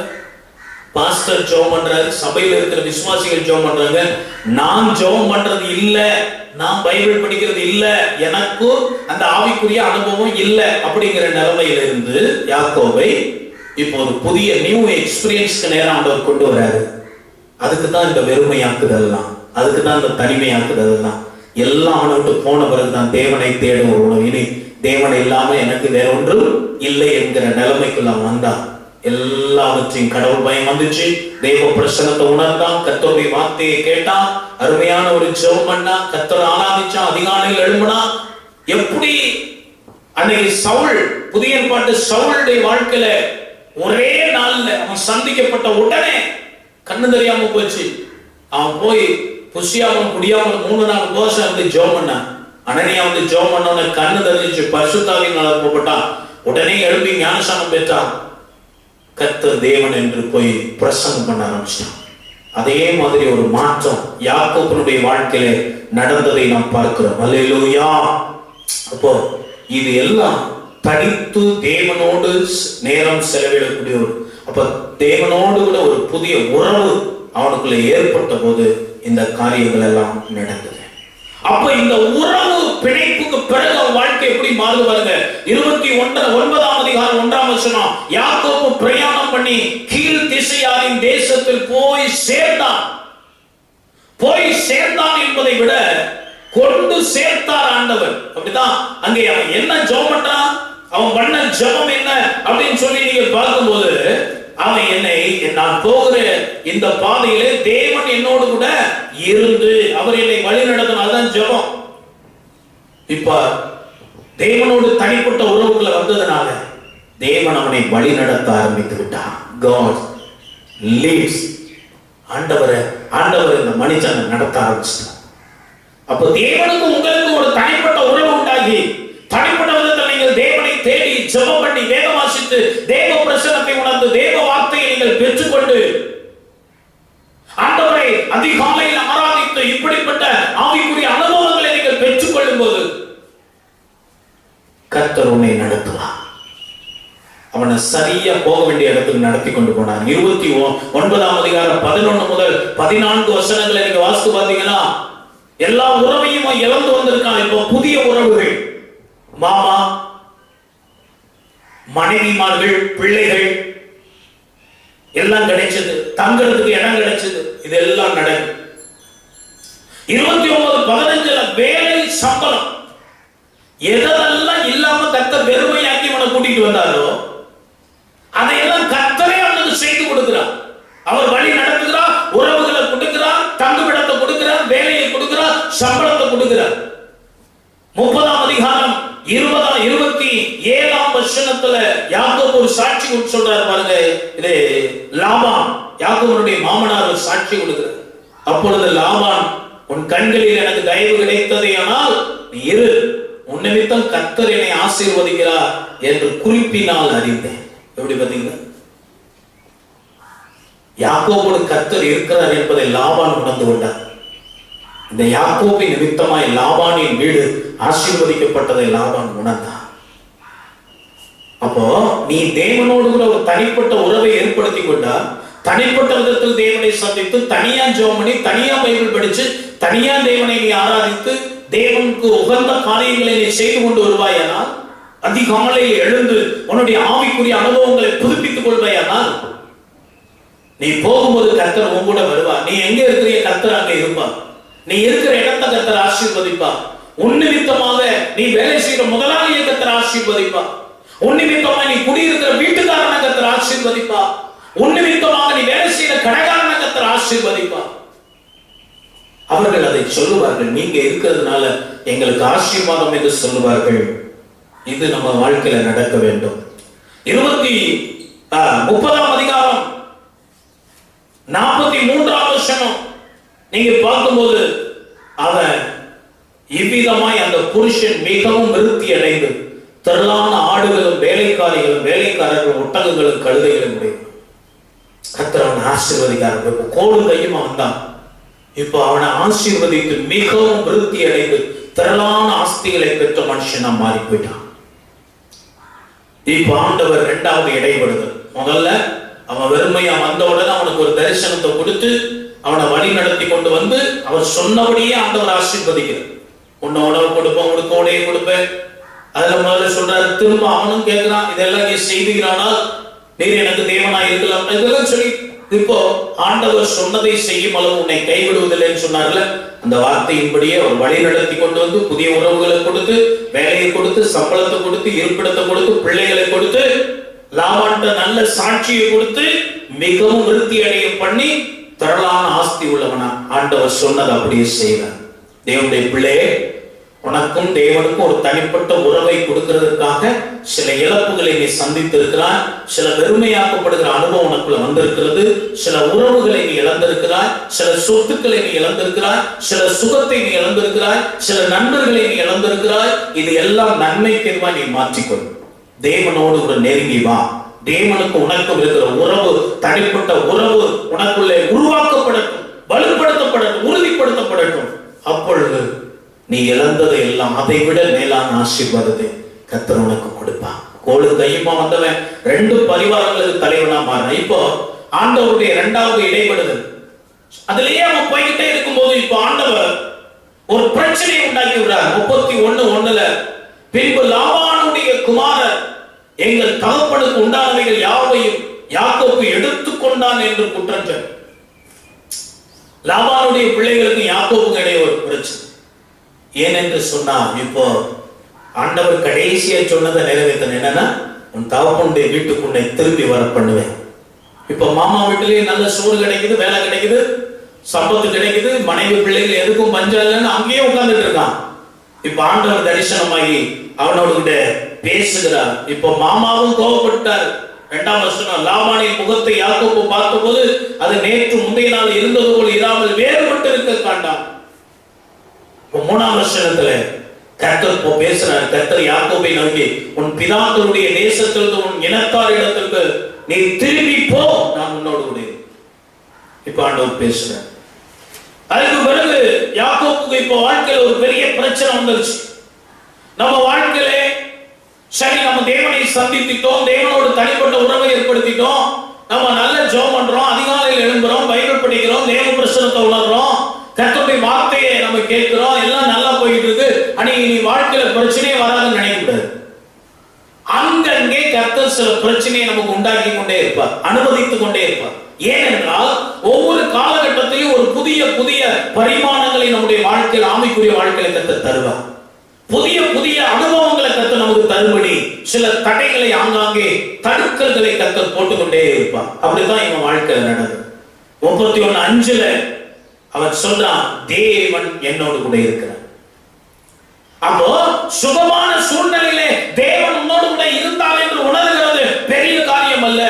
பாஸ்டர் ஜெபம் பண்றாரு, சபையில இருக்கிற விசுவாசிகள் ஜெபம் பண்றாங்க. நான் ஜெபம் பண்றது இல்ல, நான் பைபிள் படிக்கிறது இல்ல, எனக்கும் அந்த ஆவிக்குரிய அனுபவம் இல்ல அப்படிங்கிற நிலைமையில இருந்து யாக்கோபை இப்போ ஒரு புதிய நியூ எக்ஸ்பீரியன்ஸ்க்கு நேரம் ஆண்டவர் கொண்டு வராரு. அதுக்கு தான் இந்த வெறுமையாக்குதல்லாம், அதுக்கு தான் இந்த தனிமையாக்குதல்லாம். எல்லாம் அவனை போன பிறகுதான் தேவனை தேடும் ஒரு உணவு. இனி தேவனை இல்லாம எனக்கு வேற ஒன்றும் இல்லை என்கிற நிலைமைக்குள்ள வந்தான். எல்லாவற்றையும் கடவுள் பயம் வந்துச்சு, தேவ பிரசன்னத்தை உணர்ந்தான், கர்த்தருடைய வார்த்தையை கேட்டான், அருமையான ஒரு ஜெபம் பண்ணான், கர்த்தரை ஆராதிச்சான், அதிகாலையில் எழும்பினான். எப்படி அன்னைக்கு சவுல், புதிய ஏற்பாட்டு சவுளுடைய வாழ்க்கையில ஒரே நாள்ல அவன் சந்திக்கப்பட்ட உடனே கண்ணு தெரியாம போச்சு. அவன் போய் புசியாமல் குடியாமல் 3 நாள் உபவாசம் இருந்து ஜெபம் பண்ணான். அனனியா வந்து ஜெபம் பண்ணவன கண்ணு தெரிஞ்சு பரிசுத்தாவியின் நிரப்பப்பட்டான். உடனே எழுப்பி ஞானஸ்நானம் பெற்றான். கர்த்தர் தேவன் என்று போய் பிரசங்கம் பண்ண ஆரம்பிச்சான். அதே மாதிரி ஒரு மாற்றம் யாக்கோபனுடைய வாழ்க்கையில நடந்ததை நாம் பார்க்கிறோம். அல்லேலூயா. அப்போ இது எல்லாம் படித்து தேவனோடு நேரம் செலவிடக்கூடிய ஒரு, அப்ப தேவனோடு கூட ஒரு புதிய உறவு அவனுக்குள்ள ஏற்பட்ட போது இந்த காரியங்கள் எல்லாம் நடந்தது. அப்ப இந்த உறவு பிணைப்புக்கு பிறகு அவன் வாழ்க்கை எப்படி மாறுது பாருங்க. 29ஆம் அதிகாரம் 1ஆம் வசனம், யாக்கோபு பிரயாணம் பண்ணி கீழ் திசையாரின் தேசத்தில் போய் சேர்ந்தான். போய் சேர்ந்தான் என்பதை விட கொண்டு சேர்த்தார் ஆண்டவர். அப்படிதான் அங்கே அவன் என்ன ஜெபம் பண்றான், அவன் பண்ண ஜெபம் என்ன அப்படின்னு சொல்லி நீங்க பார்க்கும்போது, அவன் என்னை நான் போகிற இந்த பாதையிலே தேவன் என்னோடு கூட இருந்து அவர் என்னை வழி நடத்தினால்தான் ஜெபம். இப்ப தேவனோடு தனிப்பட்ட உறவுக்குள்ள வந்ததுனால தேவன் அவனை வழி நடத்த ஆரம்பித்து விட்டான். God leads. ஆண்டவர் இந்த மனிதனை நடத்த ஆரம்பிச்சார். அப்ப தேவனுக்கு உங்களுக்கு ஒரு தனிப்பட்ட உறவு உண்டாகி தனிப்பட்ட விதத்தில் நீங்கள் தேவனை தேடி ஜெபம் பண்ணி வேதம் வாசித்து தேவ பிரசன்னத்தை உணர்ந்து தேவ வார்த்தையை நீங்கள் பெற்றுக்கொண்டு ஆண்டவரை அதிகாலையில் ஆராதித்து இப்படிப்பட்ட ஆவிக்குரிய அனுபவங்களை நீங்கள் பெற்றுக்கொள்ளும் போது கர்த்தர் உன்னை நடத்துவார். அவனை சரியா போக வேண்டிய இடத்துக்கு நடத்தி கொண்டு போனார். 29ஆம் அதிகாரம் 11 முதல் 14 வசனங்களை நீங்க வாசித்து பார்த்தீங்கன்னா எல்லா உறவையும் இழந்து வந்திருக்கான். இப்போ புதிய உறவுகள், மாமா, மனைவிமார்கள், பிள்ளைகள் எல்லாம் கிடைச்சது, தங்கிறதுக்கு இடம் கிடைச்சது, இதெல்லாம் நடக்கும். 29:15 வேலை, சம்பளம் எதெல்லாம் இல்லாம கர்த்தர் வெறுமையாக்கி அவனை கூட்டிட்டு வந்தாரோ அதையெல்லாம் கர்த்தரே அவனுக்கு செய்து கொடுக்கிறார். அவர் வழி நடத்துகிறார், உறவுகளை கொடுக்கிறார், தங்குமிடத்தை கொடுக்கிறார், வேலையை கொடுக்கிறார், சம்பளத்தை கொடுக்கிறார். 30ஆம் அதிகாரம் 27ஆம் வசனத்துல யாக்கோபு ஒரு சாட்சி சொல்றாரு பாருங்க. இது லாபான், யாக்கோபுடைய மாமனார் ஒரு சாட்சி கொடுக்கிறார். அப்பொழுது லாபான், உன் கண்களில் எனக்கு தயவு கிடைத்ததே, ஆனால் நீ இரு, உன் நிமித்தம் கர்த்தர் என்னை ஆசீர்வதிக்கிறார் என்று குறிப்பினால் அறிந்தேன். எப்படி பாத்தீங்கன்னா, யாக்கோபோடு கர்த்தர் இருக்கிறார் என்பதை லாபான் உணர்ந்து கொண்டார். இந்த யாக்கோபின் நிமித்தமாய் லாபானின் வீடு ஆசீர்வதிக்கப்பட்டதை லாபான் உணர்ந்தார். அப்போ நீ தேவனோடு கூட ஒரு தனிப்பட்ட உறவை ஏற்படுத்தி கொண்டால், தனிப்பட்ட விதத்தில் தேவனை சந்தித்து தனியா ஜெபம் பண்ணி தனியா பைபிள் படிச்சு தனியா தேவனை நீ ஆராதித்து தேவனுக்கு உகந்த காரியங்களை நீ செய்து கொண்டு வருவாயானால், அதிகாலையில் எழுந்து உன்னுடைய ஆவிக்குரிய அனுபவங்களை புதுப்பித்துக் கொள்வாயானால், நீ போகும்போது கர்த்தர் உன் கூட வருவார். நீ எங்க இருக்கிற கர்த்தர் அங்க இருப்பார். நீ இருக்கிற இடத்தை கர்த்தர் ஆசீர்வதிப்பார். உன் நிமித்தமாக நீ வேலை செய்கிற முதலாளியை கர்த்தர் ஆசீர்வதிப்பார். உன் நிமித்தமாக நீ குடியிருக்கிற வீட்டுக்காரனை கர்த்தர் ஆசீர்வதிப்பார். உன் நிமித்தமாக நீ வேலை செய்கிற கடைக்காரனை கர்த்தர் ஆசீர்வதிப்பார். அவர்கள் அதை சொல்லுவார்கள், நீங்க இருக்கிறதுனால எங்களுக்கு ஆசீர்வாதம் என்று சொல்லுவார்கள். இது நம்ம வாழ்க்கையில நடக்க வேண்டும். 30ஆம் அதிகாரம் 43ஆம் வசனம் நீங்க பார்க்கும்போது, அவன் இவ்விதமாய் அந்த புருஷன் மிகவும் விருத்தி அடைந்து திரளான ஆடுகளும் வேலைக்காரிகளும் வேலைக்காரர்களும் ஒட்டகங்களும் கழுதைகளும் உடைய கர்த்தர் அவனை ஆசீர்வதிக்காரன். கோடு கையும் அவன் தான். இப்போ அவனை ஆசீர்வதித்து மிகவும் விருத்தி அடைந்து திரளான ஆஸ்திகளை பெற்ற மனுஷனா மாறி போயிட்டான். இப்ப ஆண்டவர் 2வது இடைபடுதல். முதல்ல அவன் வெறுமையா வந்தவுடனே அவனுக்கு ஒரு தரிசனத்தை கொடுத்து அவனை வழி நடத்தி கொண்டு வந்து அவர் சொன்னபடியே ஆண்டவர் ஆசீர்வதிக்கிறார். உன்னை உணவு கொடுப்பேன், உனக்கு உடையை கொடுப்பேன். அதுல முதல்ல சொல்றாரு, திரும்ப அவனும் கேட்கிறான், இதெல்லாம் நீ செய்கிறானால் நீர் எனக்கு தேவனா இருக்கலாம் இதெல்லாம் சொல்லி, இப்போ ஆண்டவர் சொன்னதை செய்யும் அளவு உன்னை கைவிடுவதில்லைன்னு சொன்னார்ல, அந்த வார்த்தையின்படியே அவர் வழி நடத்தி கொண்டு வந்து புதிய உறவுகளை கொடுத்து, வேலையை கொடுத்து, சம்பளத்தை கொடுத்து, இருப்பிடத்தை கொடுத்து, பிள்ளைகளை கொடுத்து, லாபான்ட்ட நல்ல சாட்சியை கொடுத்து மிகவும் விருத்தி அடைய பண்ணி திரளான ஆஸ்தி உள்ளவனா ஆண்டவர் சொன்னது அப்படியே செய்வார். தேவனுடைய பிள்ளையே, உனக்கும் தேவனுக்கும் ஒரு தனிப்பட்ட உறவை கொடுக்கிறதுக்காக சில இழப்புகளை நீ சந்தித்திருக்கிறாய். சில வெறுமையாக்கப்படுகிற அனுபவம் உனக்குள்ள வந்திருக்கிறது. சில உறவுகளை நீ இழந்திருக்கிறாய். சில சொத்துக்களை நீ இழந்திருக்கிறாய். சில சுகத்தை நீ இழந்திருக்கிறாய். சில நண்பர்களை நீ இழந்திருக்கிறாய். இது எல்லாம் நன்மைக்கென்வா நீ மாற்றிக்கொள். தேவனோடு ஒரு நெருங்கி வா. தேவனுக்கு உனக்கும் இருக்கிற உறவு, தனிப்பட்ட உறவு உனக்குள்ளே உருவாக்கப்படட்டும், வலுப்படுத்தப்படட்டும், உறுதிப்படுத்தப்படட்டும். அப்பொழுது நீ இழந்ததை எல்லாம் அதை விட மேலான ஆசீர்வாதத்தை கர்த்தர் உனக்கு கொடுப்பான். கோடு கையுமா வந்தவன் 2 பரிவாரங்களுக்கு தலைவனா மாறின. இப்போ ஆண்டவருடைய 2வது இடைபடுதல். அதுலயே அவன் போய்கிட்டே இருக்கும்போது இப்போ ஆண்டவர் ஒரு பிரச்சனையை உண்டாக்கி விடுறார். 31:1 பின்பு லாபானுடைய குமாரர் எங்கள் தகப்பனுக்கு உண்டானவைகள் யாவையும் யாக்கோபு எடுத்துக்கொண்டான் என்று குற்றம் சொன்னார். லாபானுடைய பிள்ளைகளுக்கு யாக்கோபுக்கு இடையே ஒரு பிரச்சனை. ஏனென்று சொன்னா, இப்போ ஆண்டவர் கடைசியா சொன்னதை நிறைவேற்றணும். என்னன்னா, உன் தகப்பனுடைய வீட்டுக்கு உன்னை திரும்பி வர பண்ணுவேன். இப்ப மாமா வீட்டிலேயே நல்ல சோறு கிடைக்குது, வேலை கிடைக்குது, சம்பத்து கிடைக்குது, மனைவி பிள்ளைகள் எதுக்கும் பஞ்சம் இல்லைன்னு அங்கேயே உட்கார்ந்துட்டு இருக்கான். இப்ப ஆண்டவர் தரிசனமாகி அவனோடு கிட்ட பேசுகிறார். இப்ப மாமாவும் கோபப்பட்டார். 2ஆம் வசனம், லாபானின் முகத்தை யாக்கோபு பார்த்தபோது அது நேற்று முந்தைய நாள் இருந்தது போல் இராமல் வேறுபட்டு இருக்க காண்டான். 3ஆம் வசனத்துல கர்த்தர் பேசுறார். கர்த்தர் யாக்கோபை நோக்கி, உன் பிதாக்களுடைய தேசத்திலிருந்து உன் இனத்தாரிடத்திற்கு நீ திரும்பி போ, நான் உன்னோடு கூட. இப்ப ஆண்டவர் பேசுறார். அதுக்கு பிறகு யாக்கோபுக்கு இப்ப வாழ்க்கையில ஒரு பெரிய பிரச்சனை வந்துருச்சு. நம்ம வாழ்க்கையில சரி, நம்ம தேவனை சந்தித்துட்டோம், தேவனோடு தனிப்பட்ட உறவை ஏற்படுத்திட்டோம், நம்ம நல்ல ஜெபம் பண்றோம், அதிகாலையில் எழும்புறோம், பைபிள் படிக்கிறோம், தேவ பிரசன்னத்தை உணர்றோம், கர்த்தருடைய வார்த்தையை நம்ம கேட்கிறோம், எல்லாம் நல்லா போயிட்டு இருக்கு. அன்னைக்கு நீ வாழ்க்கையில பிரச்சனையே வராதுன்னு நினைக்கக்கூடாது. அங்கங்கே கர்த்தர் சில பிரச்சனையை நமக்கு உண்டாக்கி கொண்டே இருப்பார், அனுமதித்துக் கொண்டே இருப்பார். ஏனென்றால் ஒவ்வொரு காலகட்டத்திலும் ஒரு புதிய புதிய பரிமாணங்களை நம்முடைய வாழ்க்கையில், ஆவிக்குரிய வாழ்க்கையில கர்த்தர் தருவார். புதிய புதிய அனுபவங்களை கர்த்தர் நமக்கு தரும்படி சில தடைகளை, ஆங்காங்கே தடுக்கல்களை கர்த்தர் போட்டுக்கொண்டே இருப்பார். அப்படிதான் இவன் வாழ்க்கையில நடந்தது. 31:5 அவன் சொல்றான், தேவன் என்னோடு கூட இருக்கிறார். அப்போ சுகமான சூழ்நிலையிலே தேவன் உன்னோடு கூட இருந்தார் என்று உணர்கிறது பெரிய காரியம் அல்ல.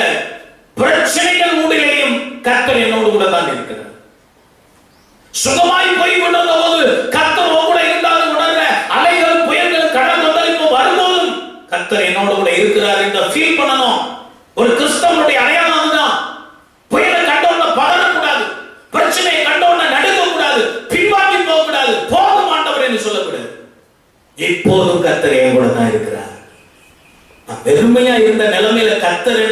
பிரச்சனைகள் ஊடிலேயும் கர்த்தர் என்னோடு கூட தான் இருக்கிறார். சுகமாய் போய் கொண்டிருந்த போது கர்த்தர் கூட இருந்தாலும் உணர்ற அலைகள், புயல்கள், கடல் கொந்தளிப்பு வரும்போதும் கர்த்தர் என்னோடு கூட இருக்கிறார் என்று ஃபீல் பண்ணணும். ஒரு கிறிஸ்தவனுடைய அடையாளம் தான். புயலை கண்டோன்னு பதறக்கூடாது, பிரச்சனையை கண்டோன்னு நடுங்கக்கூடாது, பின்வாங்கி போகக்கூடாது, போதும் ஆண்டவர் என்று சொல்லக்கூடாது. எப்போதும் கர்த்தர் என் கூட தான் இருக்கிறார். நான் பெருமையா இருந்த நிலைமையில கர்த்தர்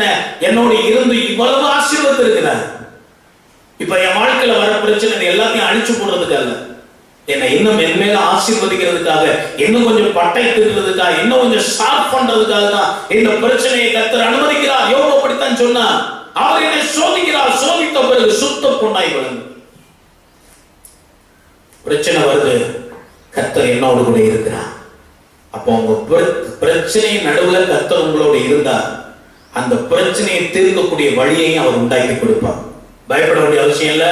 என்னோடு இருந்து இவ்வளவு ஆசீர்வாதம் இருக்கிறார். இப்ப என் வாழ்க்கையில வர பிரச்சனை எல்லாத்தையும் அழிச்சு போடுறதுக்கு அல்ல, என்னை இன்னும் மென்மேல ஆசீர்வதிக்கிறதுக்காக, இன்னும் கொஞ்சம் பட்டை திட்டுறதுக்காக, இன்னும் கொஞ்சம் ஷார்ப் பண்றதுக்காக தான் இந்த பிரச்சனையை கர்த்தர் அனுமதிக்கிறார். யோபு அப்படித்தான் சொன்னார். அவர் என்னை சோதிக்கிறார், சோதித்த பிறகு சுத்த பொன்னாய் விளங்கு. பிரச்சனை வருது, கர்த்தர் என்னோடு கூட இருக்கிறார். அப்போ உங்க பிரச்சனையின் நடுவுல கர்த்தர் உங்களோட இருந்தார், அந்த பிரச்சனையை தீர்க்கக்கூடிய வழியையும் அவர் உண்டாக்கி கொடுப்பார். பயப்பட வேண்டிய அவசியம் இல்ல,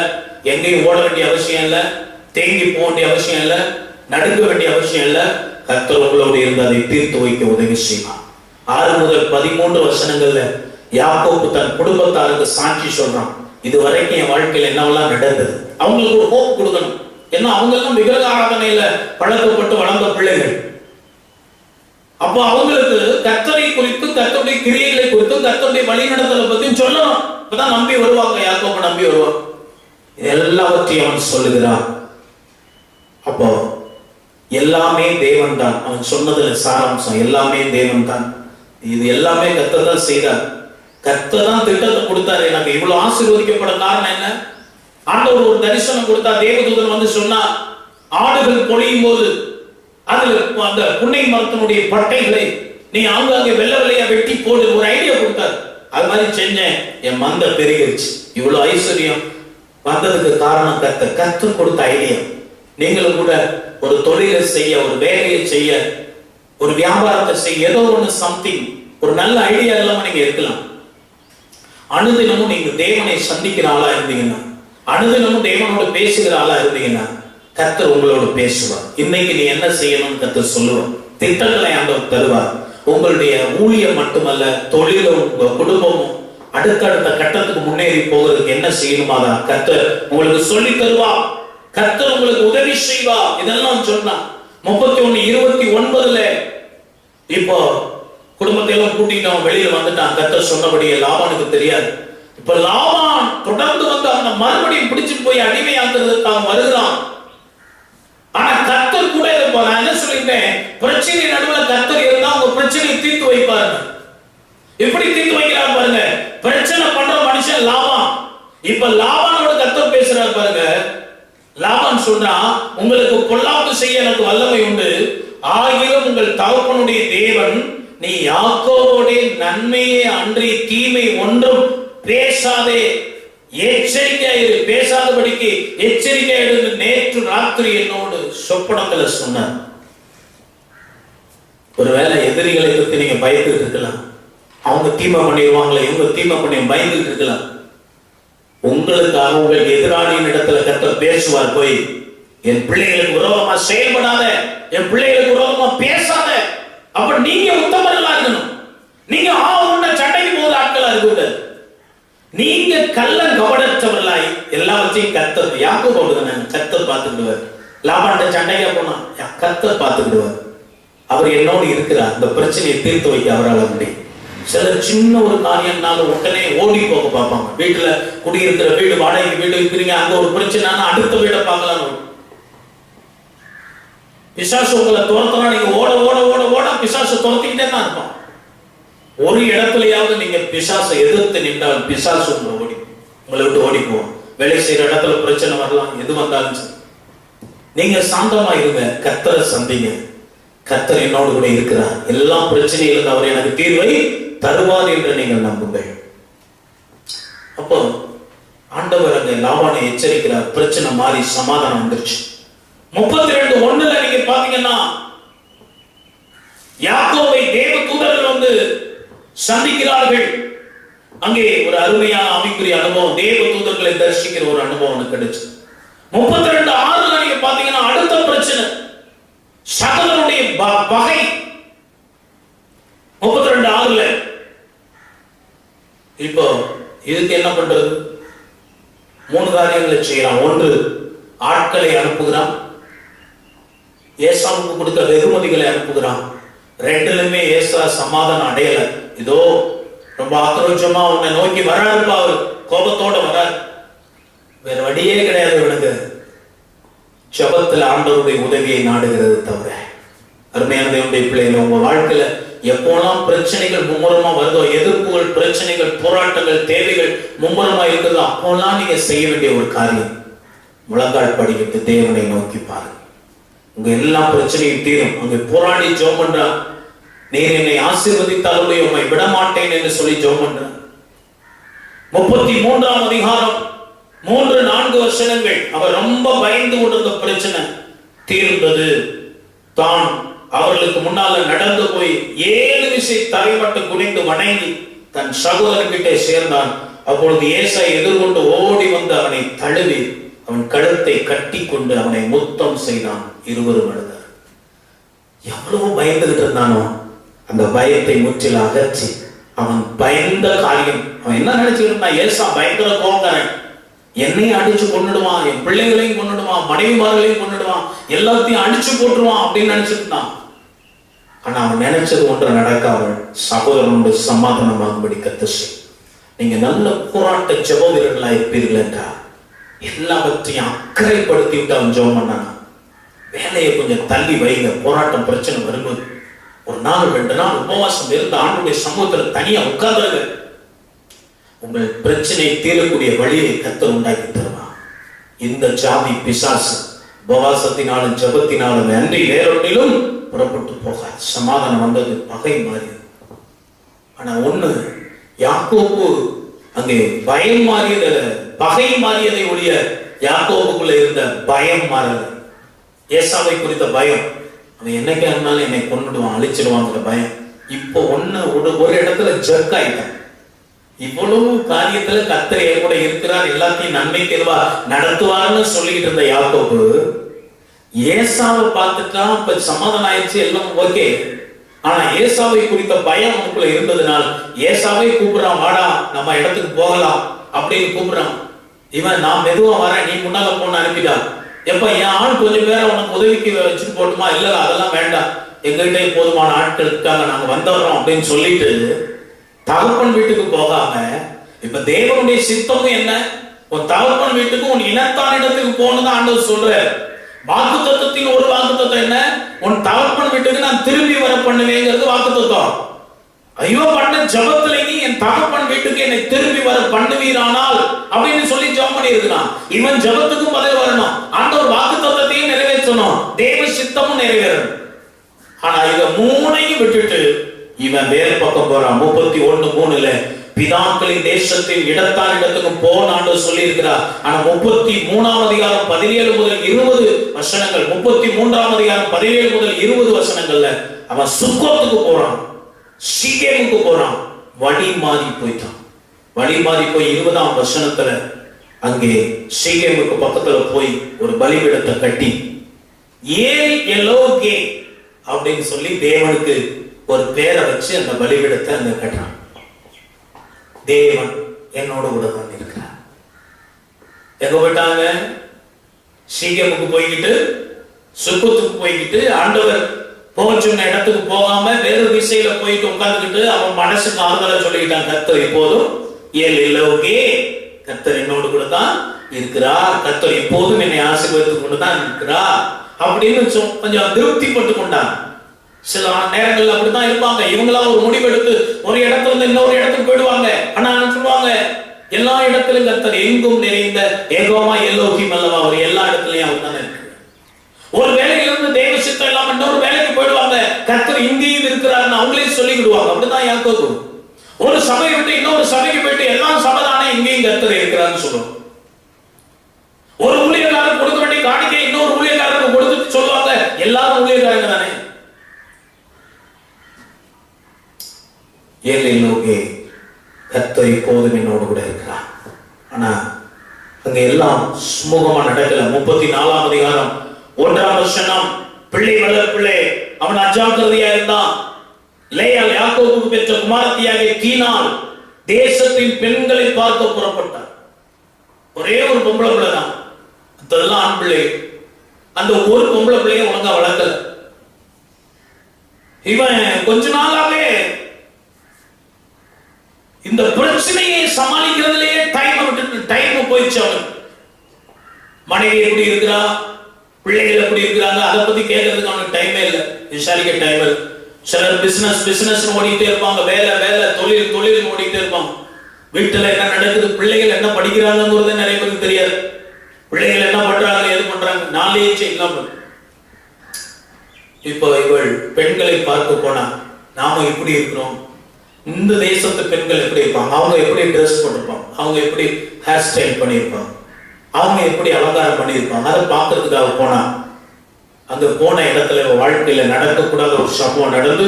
எங்கேயும் ஓட வேண்டிய அவசியம் இல்ல, தேங்கி போக வேண்டிய அவசியம் இல்ல, நடுக்க வேண்டிய அவசியம் இல்ல. கர்த்தர் உங்களோடு இருந்து அதை தீர்த்து வைக்க உதவி செய்வார். 6 முதல் 13 வசனங்கள்ல யாக்கோபு தன் குடும்பத்தாருக்கு சாட்சி சொல்றான். இது வரைக்கும் என் வாழ்க்கையில் என்னவெல்லாம் நடந்தது, அவங்களுக்கு ஒரு ஹோப் கொடுக்கணும். ஏன்னா அவங்க எல்லாம் விக்கிரக ஆராதனையில பழக்கப்பட்டு வளர்ந்த பிள்ளைகள். அப்போ அவங்களுக்கு கர்த்தரை குறித்து, கர்த்தருடைய கிரியைகளை குறித்து, கர்த்தருடைய வழிநடத்தலை பத்தி சொல்லணும். இப்பதான் நம்பி வருவாங்க, யாக்கோபு நம்பி வருவாங்க. எல்லாவற்றையும் அவன் சொல்லுகிறான். அப்போ எல்லாமே தேவன் தான். அவன் சொன்னதுல சாராம்சம் எல்லாமே தேவன் தான். இது எல்லாமே கர்த்தர் தான் செய்தார். கர்த்தர் தான் திட்டத்தை கொடுத்தாரு. எனக்கு இவ்வளவு ஆசீர்வதிக்கப்பட காரணம் என்ன? ஆண்டவர் ஒரு தரிசனம் கொடுத்தா, தேவதூதன் வந்து சொன்னா, ஆடுகள் பொழியும் போது அதுல அந்த புன்னை மரத்தினுடைய பட்டைகளை நீ ஆங்காங்கே வெள்ளை வெள்ளையா வெட்டி போடு, ஒரு ஐடியா கொடுத்தாரு. அது மாதிரி செஞ்சேன், என் மந்த பெருகிருச்சு. இவ்வளவு ஐஸ்வர்யம் வந்ததுக்கு காரணம் கர்த்தர். கர்த்தர் கொடுத்த ஐடியா. நீங்களும் கூட ஒரு தொழிலை செய்ய, ஒரு வேலையை செய்ய, ஒரு வியாபாரத்தை செய்ய, ஏதோ ஒண்ணு சம்திங், ஒரு நல்ல ஐடியா இல்லாம நீங்க இருக்கலாம். அனுதினமும் நீங்க தேவனை சந்திக்கிற ஆளா இருந்தீங்கன்னா, அனுதினமும் தேவனோட பேசுகிற ஆளா இருந்தீங்கன்னா, கர்த்தர் உங்களோட பேசுவார். இன்னைக்கு நீ என்ன செய்யணும்னு கர்த்தர் சொல்லுவார். திட்டங்களை ஆண்டவர் தருவார். உங்களுடைய ஊழியம் மட்டுமல்ல, தொழிலும் உங்க குடும்பமும் அடுத்தடுத்த கட்டத்துக்கு முன்னேறி போகிறதுக்கு என்ன செய்யணுமா தான் கர்த்தர் உங்களுக்கு சொல்லி தருவார். கர்த்தர் உங்களுக்கு உதவி செய்வார். இதெல்லாம் சொன்னா 31:29 இப்போ குடும்பத்தை எல்லாம் கூட்டிட்டு வெளியில வந்துட்டான். கர்த்தர் சொன்னபடியே லாபானுக்கு தெரியாது. இப்ப லாபான் தொடர்ந்து வந்து அவனை மறுபடியும் பிடிச்சிட்டு போய் அடிமையாக்குறதுக்கு வருகிறான். ஆனா கர்த்தர் கூட இருப்பார். நான் என்ன சொல்லிட்டேன், பிரச்சனை நடுவில் கர்த்தர் இருந்தா உங்க பிரச்சனையை தீர்த்து வைப்பாருங்க. எப்படி தீர்த்து வைக்கிறார் பாருங்க. பிரச்சனை பண்ற மனுஷன் லாபான். இப்ப லாபானோட கர்த்தர் பேசுறாரு பாருங்க. லாபான் சொல்றான், உங்களுக்கு பொல்லாப்பு செய்ய எனக்கு வல்லமை உண்டு, ஆகிலும் உங்கள் தகப்பனுடைய தேவன் நீ யாக்கோபுடைய நன்மையே அன்றி தீமை ஒன்றும் பேசாதே, எச்சரிக்கையாயிரு, பேசாதபடிக்கு எச்சரிக்கையாயிரு, நேற்று ராத்திரி என்னோடு சொப்பனத்துல சொன்னார். ஒருவேளை எதிரிகளை பத்தி நீங்க பயந்துட்டு இருக்கலாம். அவங்க தீமை பண்ணிடுவாங்களே, இவங்க தீமை பண்ணி பயந்துட்டு இருக்கலாம். உங்களுக்காக உங்களுக்கு எதிராளியின் இடத்துல கர்த்தர் பேசுவார். போய் என் பிள்ளைகளுக்கு விரோதமா செயல்படாத, என் பிள்ளைகளுக்கு விரோதமா பேசாத. அப்ப நீங்க உத்தமர்களா இருக்கணும். நீங்க உன்ன சண்டைக்கு போகிற ஆட்களா இருக்கக்கூடாது. நீங்க கள்ள கவனத்தவர்களாய் எல்லாவற்றையும் கர்த்தர், யாக்கோபு அப்படிதான், கர்த்தர் பார்த்துக்கிடுவார். லாபான்ட சண்டையா போனா கர்த்தர் பார்த்துக்கிடுவார். அவர் என்னோடு இருக்கிறார். அந்த பிரச்சனையை தீர்த்து வைக்க அவரால் முடியும். சில சின்ன ஒரு காரியம்னாலும் உடனே ஓடி போக பார்ப்பாங்க. வீட்டுல குடியிருக்கிற வீடு, வாடகை வீடு இருக்கிறீங்க, அங்க ஒரு பிரச்சனை, அடுத்த வீடை பார்க்கலாம். பிசாசு உங்களை துரத்துனா நீங்க ஓட ஓட ஓட ஓட பிசாசு துரத்திக்கிட்டே தான் இருப்பான். ஒரு இடத்துலயாவது நீங்க பிசாசை எதிர்த்து நின்றால் பிசாசு உங்களை விட்டு ஓடிப்போம். வேலை செய்யற இடத்துல பிரச்சனை வரலாம், எது வந்தாலும் சரி, நீங்க சாந்தமா இருங்க, கர்த்தரை சந்திங்க. கர்த்தர் என்னோடு கூட இருக்கிறார், எல்லா பிரச்சனைகளும் அவர் எனக்கு தீர்வை தருவார் என்று நீங்கள் நம்புங்கள். அப்போ ஆண்டவர் அங்க லாபானை எச்சரிக்கிறார். பிரச்சனை மாறி சமாதானம் வந்துருச்சு. 32:1 நீங்க பாத்தீங்கன்னா யாக்கோபை தேவ தூதர்கள் வந்து சந்திக்கிறார்கள். அங்கே ஒரு அருமையான ஆவிக்குரிய அனுபவம், தேவ தூதர்களை தரிசிக்கிற ஒரு அனுபவம் கிடைச்சு. 32:6 நீங்க பாத்தீங்கன்னா அடுத்த பிரச்சனை, சகோதரனுடைய பகை. 32:6 இப்போ இதுக்கு என்ன பண்றது? 3 காரியங்களை செய்யலாம். 1, ஆட்களை அனுப்புகிறான், ஏசாவுக்கு கொடுத்த வெகுமதிகளை அனுப்புகிறான். 2லுமே ஏசா சமாதானம் அடையல. இதோ ரொம்ப ஆக்ரோஷமா உன்னை நோக்கி வராருப்பா, அவர் கோபத்தோட வரார். வேற வழியே கிடையாது இவனுக்கு. ஜெபத்தில் ஆண்டவருடைய உதவியை நாடுகிறது தவிர. அருமையான தேவனுடைய பிள்ளைகள், உங்க வாழ்க்கையில எப்போலாம் பிரச்சனைகள் மும்முரமா வருதோ, எதிர்ப்புகள், பிரச்சனைகள், போராட்டங்கள், தேவைகள் மும்முரமா இருக்குதோ, அப்போலாம் நீங்க செய்ய வேண்டிய ஒரு காரியம், முழங்கால் படிக்கிட்டு தேவனை நோக்கி பாருங்க. உங்க எல்லா பிரச்சனையும் தீரும். அங்க போராடி ஜெபம் பண்றா. நீர் என்னை ஆசீர்வதித்தாலுடைய உம்மை விடமாட்டேன் என்று சொல்லி ஜெபம் பண்ற. 33ஆம் அதிகாரம் 3-4 வசனங்கள். அவர் ரொம்ப பயந்து கொண்டிருந்த பிரச்சனை தீர்ந்தது. தான் அவர்களுக்கு முன்னால நடந்து போய் 7 விசை தரைமட்டு குனிந்து வணங்கி தன் சகோதரன்கிட்டே சேர்ந்தான். அப்பொழுது ஏசா எதிர்கொண்டு ஓடி வந்து அவனை தழுவி அவன் கழுத்தை கட்டி கொண்டு அவனை முத்தம் செய்தான். இருவரும் அழுதார். எவ்வளவு பயந்துகிட்டு இருந்தானோ அந்த பயத்தை முற்றில அகற்றி அவன் பயந்த காரியம், அவன் என்ன நினைச்சுட்டு இருந்தான்? ஏசா பயங்கர கோபக்காரன், என்னையும் அடிச்சு கொண்டுடுவான், என் பிள்ளைகளையும் கொண்டுடுவான், மனைவிமார்களையும் கொண்டுடுவான், எல்லாத்தையும் அடிச்சு போட்டுருவான் அப்படின்னு நினைச்சிட்டு இருந்தான். ஆனா அவன் நினைச்சது ஒன்று நடக்காமல் சகோதரனுடைய சமாதானமாகும்படி கர்த்தர் செய். நீங்க நல்ல போராட்ட ஜெப வீரர்களா இருப்பீர்கள் என்றால் எல்லாவற்றையும் அக்கறைப்படுத்தி விட்டு அவன் ஜெபம் பண்ணான். வேலையை கொஞ்சம் தள்ளி வைங்க. போராட்டம் பிரச்சனை வரும்போது 1 நாள் 2 நாள் உபவாசம் இருந்து ஆண்டுடைய சமூகத்தில் தனியா உட்கார்ந்து உங்கள் பிரச்சனை தீரக்கூடிய வழியை கர்த்தர் உண்டாக்கி தருவான். இந்த ஜாதி பிசாசு உபவாசத்தினாலும் ஜெபத்தினாலும் அன்றி வேறொன்றிலும் புறப்பட்டு போகாது. சமாதானம் வந்தது, பகை மாறியது. ஆனா ஒண்ணு, யாக்கோபு அங்கே பயம் மாறியது, பகை மாறியதை ஒழிய யாக்கோபுக்குள்ள இருந்த பயம் மாறல. ஏசாவை குறித்த பயம், அவன் என்னைக்கா இருந்தாலும் என்னை கொண்டுடுவான், அழிச்சிடுவாங்கிற பயம். இப்போ ஒரு இடத்துல ஜர்க் ஆயிட்டான். இவ்வளவு காரியத்துல கர்த்தர் என் கூட இருக்கிறார், எல்லாத்தையும் நன்மை தேர்வா நடத்துவார்னு சொல்லிக்கிட்டு இருந்த யாக்கோபு ஏசாவை பார்த்துட்டா இப்ப சமாதானம் ஆயிடுச்சு, எல்லாம் ஓகே. ஆனா ஏசாவை குறித்த பயம் அவனுக்குள்ள இருந்ததுனால் ஏசாவை கூப்பிடுறான், வாடா நம்ம இடத்துக்கு போகலாம் அப்படின்னு கூப்பிடுறான். இவன் நான் மெதுவா வரேன், நீ முன்னால போன அனுப்பிட்டா. எப்ப என் ஆள் கொஞ்சம் பேரை உனக்கு உதவிக்கு வச்சுட்டு போட்டுமா? இல்ல அதெல்லாம் வேண்டாம், எங்ககிட்ட போதுமான ஆட்கள் இருக்காங்க, நாங்க வந்துடுறோம் அப்படின்னு சொல்லிட்டு தகப்பன் வீட்டுக்கு போகாம, இப்ப தேவனுடைய சித்தமும் என்ன, உன் தகப்பன் வீட்டுக்கு உன் இனத்தான் இடத்துக்கு போகணும்னு ஆண்டவர் சொல்ற. வாக்குத்தத்தத்தின் ஒரு வாக்குத்தத்தம் என்ன? உன் தகப்பன் வீட்டுக்கு நான் திரும்பி வர பண்ணுவேங்கிறது வாக்குத்தத்தம். ஐயோ பண்ண ஜபத்துல நீ என் தகப்பன் வீட்டுக்கு என்னை திரும்பி வர பண்ணுவீரானால் அப்படின்னு சொல்லி ஜெபம் பண்ணி இருக்கிறான். இவன் ஜபத்துக்கும் பதில் வரணும், ஆண்டவர் வாக்குத்தத்தத்தையும் நிறைவேற்றணும், தேவ சித்தமும் நிறைவேறணும். ஆனா இத 3ஐயும் விட்டுட்டு இவன் வேறு பக்கம் போறான். 31:3 பிதாக்களின் தேசத்தின் இடத்தான் இடத்துக்கு போன ஆண்டவர் சொல்லி இருக்கிறார். ஆனா 33ஆம் அதிகாரம் 17 முதல் 20 வசனங்கள், 33ஆம் அதிகாரம் 17 முதல் 20 வசனங்கள்ல அவன் சுக்கோத்துக்கு போறான், சீகேமுக்கு போறான். வழி மாறி போயிட்டான். வழி மாறி போய் 20ஆம் வசனத்துல அங்கே சீகேமுக்கு பக்கத்துல போய் ஒரு பலிபீடத்தை கட்டி ஏல் எலோகே அப்படின்னு சொல்லி தேவனுக்கு ஒரு பேரை வச்சு அந்த பலிபீடத்தை அங்க கட்டுறான். தேவன் என்னோட கூட தான் இருக்கிறார். எங்க போயிட்டாங்க? சீகேமுக்கு போய்கிட்டு சுக்கத்துக்கு போய்கிட்டு ஆண்டவர் போக சொன்ன இடத்துக்கு போகாம வேறு திசையில போயிட்டு உட்கார்ந்துக்கிட்டு அவன் மனசுக்கு ஆறுதலை சொல்லிக்கிட்டான். கர்த்தர் இப்போதும் எல்லோகே, கர்த்தர் என்னோடு கூட தான் இருக்கிறார், கர்த்தர் எப்போதும் என்னை ஆசீர்வதித்துக் கொண்டு தான் இருக்கிறார் அப்படின்னு கொஞ்சம் திருப்திப்பட்டு கொண்டாங்க. சில நேரங்கள்ல அப்படித்தான் இருப்பாங்க. இவங்களா ஒரு முடிவெடுத்து ஒரு இடத்துல இருந்து இன்னொரு இடத்துக்கு போயிடுவாங்க. ஆனா சொல்லுவாங்க, எல்லா இடத்திலும் கர்த்தர் எங்கும் நிறைந்த ஏகோவா எல்லோஹிம் அல்லவா, அவர் எல்லா இடத்துலயும் அவர் தானே இருக்கு. ஒரு வேலையிலிருந்து தேவ சித்தம் இல்லாம இன்னொரு வேலைக்கு போயிடுவாங்க, கர்த்தர் இங்கேயும் இருக்கிறாருன்னு அவங்களே சொல்லிக்கிடுவாங்க. அப்படிதான் யாக்கோபு. ஒரு சபையை விட்டு இன்னொரு சபைக்கு போயிட்டு எல்லாம் சபைதானே, இங்கேயும் கர்த்தர் இருக்கிறான்னு சொல்லுவோம். ஒரு ஊழியக்காரர் கொடுக்க வேண்டிய காணிக்கை இன்னொரு ஊழியக்காரருக்கு கொடுத்துட்டு சொல்லுவாங்க, எல்லாரும் ஊழியக்காரங்க தானே. ஏழையிலோகே கர்த்தர் இப்போதும் என்னோடு கூட இருக்கிறார். ஆனா அங்க எல்லாம் சுமூகமா நடக்கல. 34ஆம் அதிகாரம் 1ஆம் வசனம், பிள்ளை வளர்ப்பிள்ளை அவன் அஜாக்கிரதையா இருந்தான். லேயாள் யாக்கோபுக்கு பெற்ற குமாரத்தியாகிய தீனாள் தேசத்தின் பெண்களை பார்க்க புறப்பட்டார். ஒரே ஒரு பொம்பளை பிள்ளை தான், அதெல்லாம் ஆண் பிள்ளை. அந்த ஒரு பொம்பளை பிள்ளைய ஒழுங்கா வளர்க்கல. இவன் கொஞ்ச நாளாவே இந்த பிரச்சனையை சமாளிக்கிறதுலயே டைம் போயிடுச்சு. அவன் மனைவி எப்படி இருக்கிறா, பிள்ளைகள் எப்படி இருக்கிறாங்க, அதை பத்தி கேட்கறதுக்கு அவனுக்கு டைமே இல்லை, விசாரிக்க டைம் இல்லை. சிலர் பிசினஸ் ஓடிட்டே இருப்பாங்க, வேலை வேலை தொழில் தொழில் ஓடிட்டே இருப்பாங்க. வீட்டுல என்ன நடக்குது, பிள்ளைகள் என்ன படிக்கிறாங்கிறது நிறைய பேருக்கு தெரியாது. பிள்ளைகள் என்ன பண்றாங்க, எது பண்றாங்க, நாலேஜ் இல்லாம. இப்போ இவள் பெண்களை பார்க்க போனா, நாம எப்படி இருக்கிறோம், இந்த தேசத்து பெண்கள் எப்படி இருப்பாங்க, அவங்க எப்படி ட்ரெஸ் பண்ணிருப்பாங்க, அவங்க எப்படி ஹேர் ஸ்டைல் பண்ணியிருப்பாங்க, அவங்க எப்படி அலங்காரம் பண்ணியிருப்பாங்க, அதை பார்க்கறதுக்காக போனா, அங்க போன இடத்துல வாழ்க்கையில நடக்கக்கூடாத ஒரு சம்பவம் நடந்து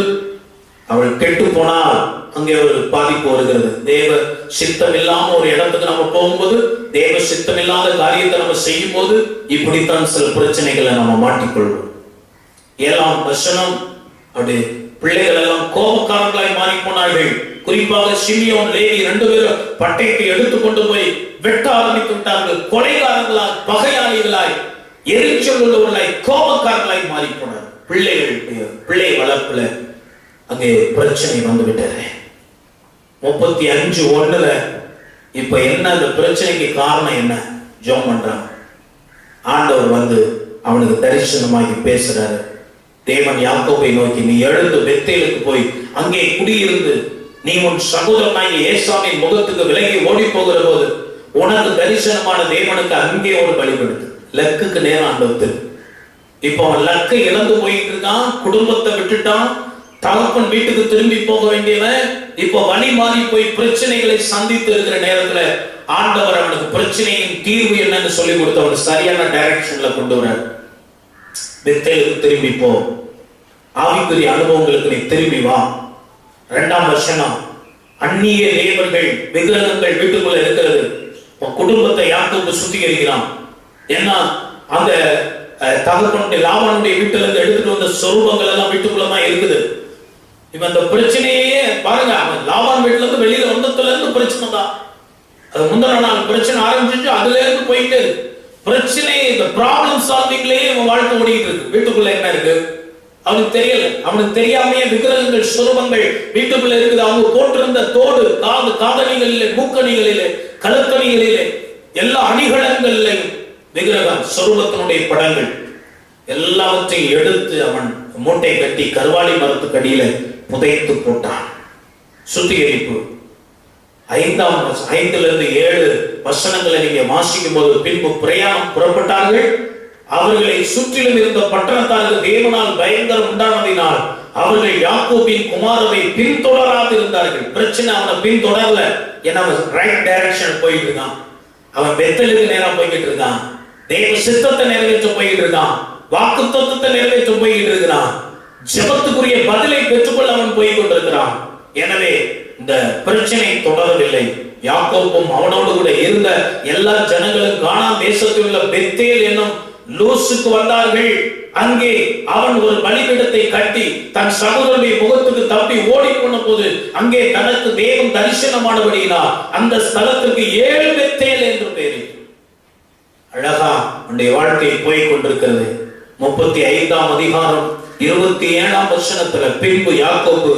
அவள் கெட்டு போனால் அங்கே ஒரு பாதிப்பு வருகிறது. தேவ சித்தம் இல்லாம ஒரு இடத்துக்கு நம்ம போகும்போது, தேவ சித்தம் இல்லாத காரியத்தை நம்ம செய்யும் போது இப்படித்தான் சில பிரச்சனைகளை நம்ம மாட்டிக்கொள்வோம். 7ஆம் வசனம், அப்படி பிள்ளைகள் எல்லாம் கோபக்காரர்களாய் மாறி போனார்கள். குறிப்பாக சிமியோன் லேவி 2 பேரும் பட்டயத்தை எடுத்துக்கொண்டு போய் வெட்ட ஆரம்பித்து விட்டார்கள். கொலைகாரர்களாய், பகையாளிகளாய், எரிச்சல் உள்ளவர்களாய், கோபக்காரர்களாய் மாறி போனார். பிள்ளை வளர்ப்புல அங்கே பிரச்சனை வந்து விட்டது. 35:1 இப்ப என்ன அந்த பிரச்சனைக்கு காரணம் என்ன, ஜெபம் பண்றான். ஆண்டவர் வந்து அவனுக்கு தரிசனமாகி பேசுறாரு. தேவன் யாக்கோபை நோக்கி, நீ எழுந்து பெத்தேலுக்கு போய் அங்கே குடியிருந்து நீ உன் சகோதரனாகிய ஏசாவின் முகத்துக்கு விலகி ஓடி போகிற போது உனக்கு தரிசனமான தேவனுக்கு அங்கே ஒரு பலிபடுத்து. லக்குக்கு நேரம் ஆண்டவத்து. இப்போ அவன் லக்கை இழந்து போயிட்டு இருக்கான், குடும்பத்தை விட்டுட்டான், தகப்பன் வீட்டுக்கு திரும்பி போக வேண்டியவன் இப்போ வழி மாறி போய் பிரச்சனைகளை சந்தித்து இருக்கிற நேரத்துல ஆண்டவர் அவனுக்கு பிரச்சனையின் தீர்வு என்னன்னு சொல்லி கொடுத்து அவன் சரியான டைரக்ஷன்ல கொண்டு வர. பெத்தேலுக்கு திரும்பி போ, ஆவிக்குரிய அனுபவங்களுக்கு நீ திரும்பி வா. 2ஆம் வசனம், அந்நிய தேவர்கள் விக்கிரகங்கள் வீட்டுக்குள்ள இருக்கிறது. குடும்பத்தை யாக்கோபு சுத்திகரிக்கிறான். ஏன்னா அந்த தகப்பனுடைய லாபானுடைய வீட்டுல இருந்து எடுத்துட்டு வந்த சொரூபங்கள் எல்லாம் வீட்டுக்குள்ளதான் இருக்குது. இப்ப அந்த பிரச்சனையே பாருங்க, அவன் லாபான் வீட்டுல இருந்து வெளியில வந்ததுல இருந்து பிரச்சனை தான். அது முந்தின நாள் பிரச்சனை ஆரம்பிச்சு அதுல இருந்து போயிட்டு பிரச்சனை, இந்த ப்ராப்ளம் சால்விங்லயே அவன் வாழ்க்கை ஓடிட்டு இருக்கு. வீட்டுக்குள்ள என்ன இருக்கு அவனுக்கு தெரியல. அவனுக்கு தெரியாமையே விக்கிரகங்கள் சொரூபங்கள் வீட்டுக்குள்ள இருக்குது. அவங்க போட்டிருந்த தோடு, காதணிகளிலே, மூக்கணிகளிலே, கழுத்தணிகளிலே, எல்லா அணிகலன்களிலும் விக்கிரகம் சொரூபத்தினுடைய படங்கள் எல்லாவற்றையும் எடுத்து அவன் மூட்டை கட்டி கருவாளி மரத்துக்கு அடியில புதைத்து போட்டான். சுத்திகரிப்பு. 5-7 வசனங்களை நீங்க வாசிக்கும் போது, பின்பு பிரயாணம் புறப்பட்டார்கள். அவர்களை சுற்றிலும் இருந்த பட்டணத்தாருக்கு தேவனால் பயங்கரம் உண்டானதினால் அவர்கள் யாக்கோபின் குமாரரை பின்தொடராது இருந்தார்கள். பிரச்சனை அவனை பின்தொடரல. ஏன்னா அவன் ரைட் டைரக்ஷன் போயிட்டு இருக்கான். அவன் பெத்தேலுக்கு நேரம் போய்கிட்டு இருக்கான். தேவ சித்தத்தை நிறைவேற்ற போய்கிட்டு இருக்கான். வாக்கு தத்துவத்தை நிறைவேற்ற போய்கிட்டு இருக்கிறான். ஜெபத்துக்குரிய பதிலை பெற்றுக்கொள்ள அவன் போய் கொண்டிருக்கிறான். எனவே இந்த பிரச்சனை தொடரவில்லை. யாக்கோபும் அவனோடு கூட இருந்த எல்லா ஜனங்களும் கானான் தேசத்தில் உள்ள பெத்தேல் என்னும் லூசுக்கு வந்தார்கள். அங்கே அவன் ஒரு பலிபீடத்தை கட்டி தன் சகோதரனுடைய முகத்துக்கு தப்பி ஓடி போன போது அங்கே தனக்கு தேவன் தரிசனமானபடியினால் அந்த ஸ்தலத்துக்கு 7 பெத்தேல் என்று பெயர். அழகா உன்னுடைய வாழ்க்கை போய் கொண்டிருக்கிறது. 35ஆம் அதிகாரம் 27ஆம் வசனத்துல, பின்பு யாக்கோபு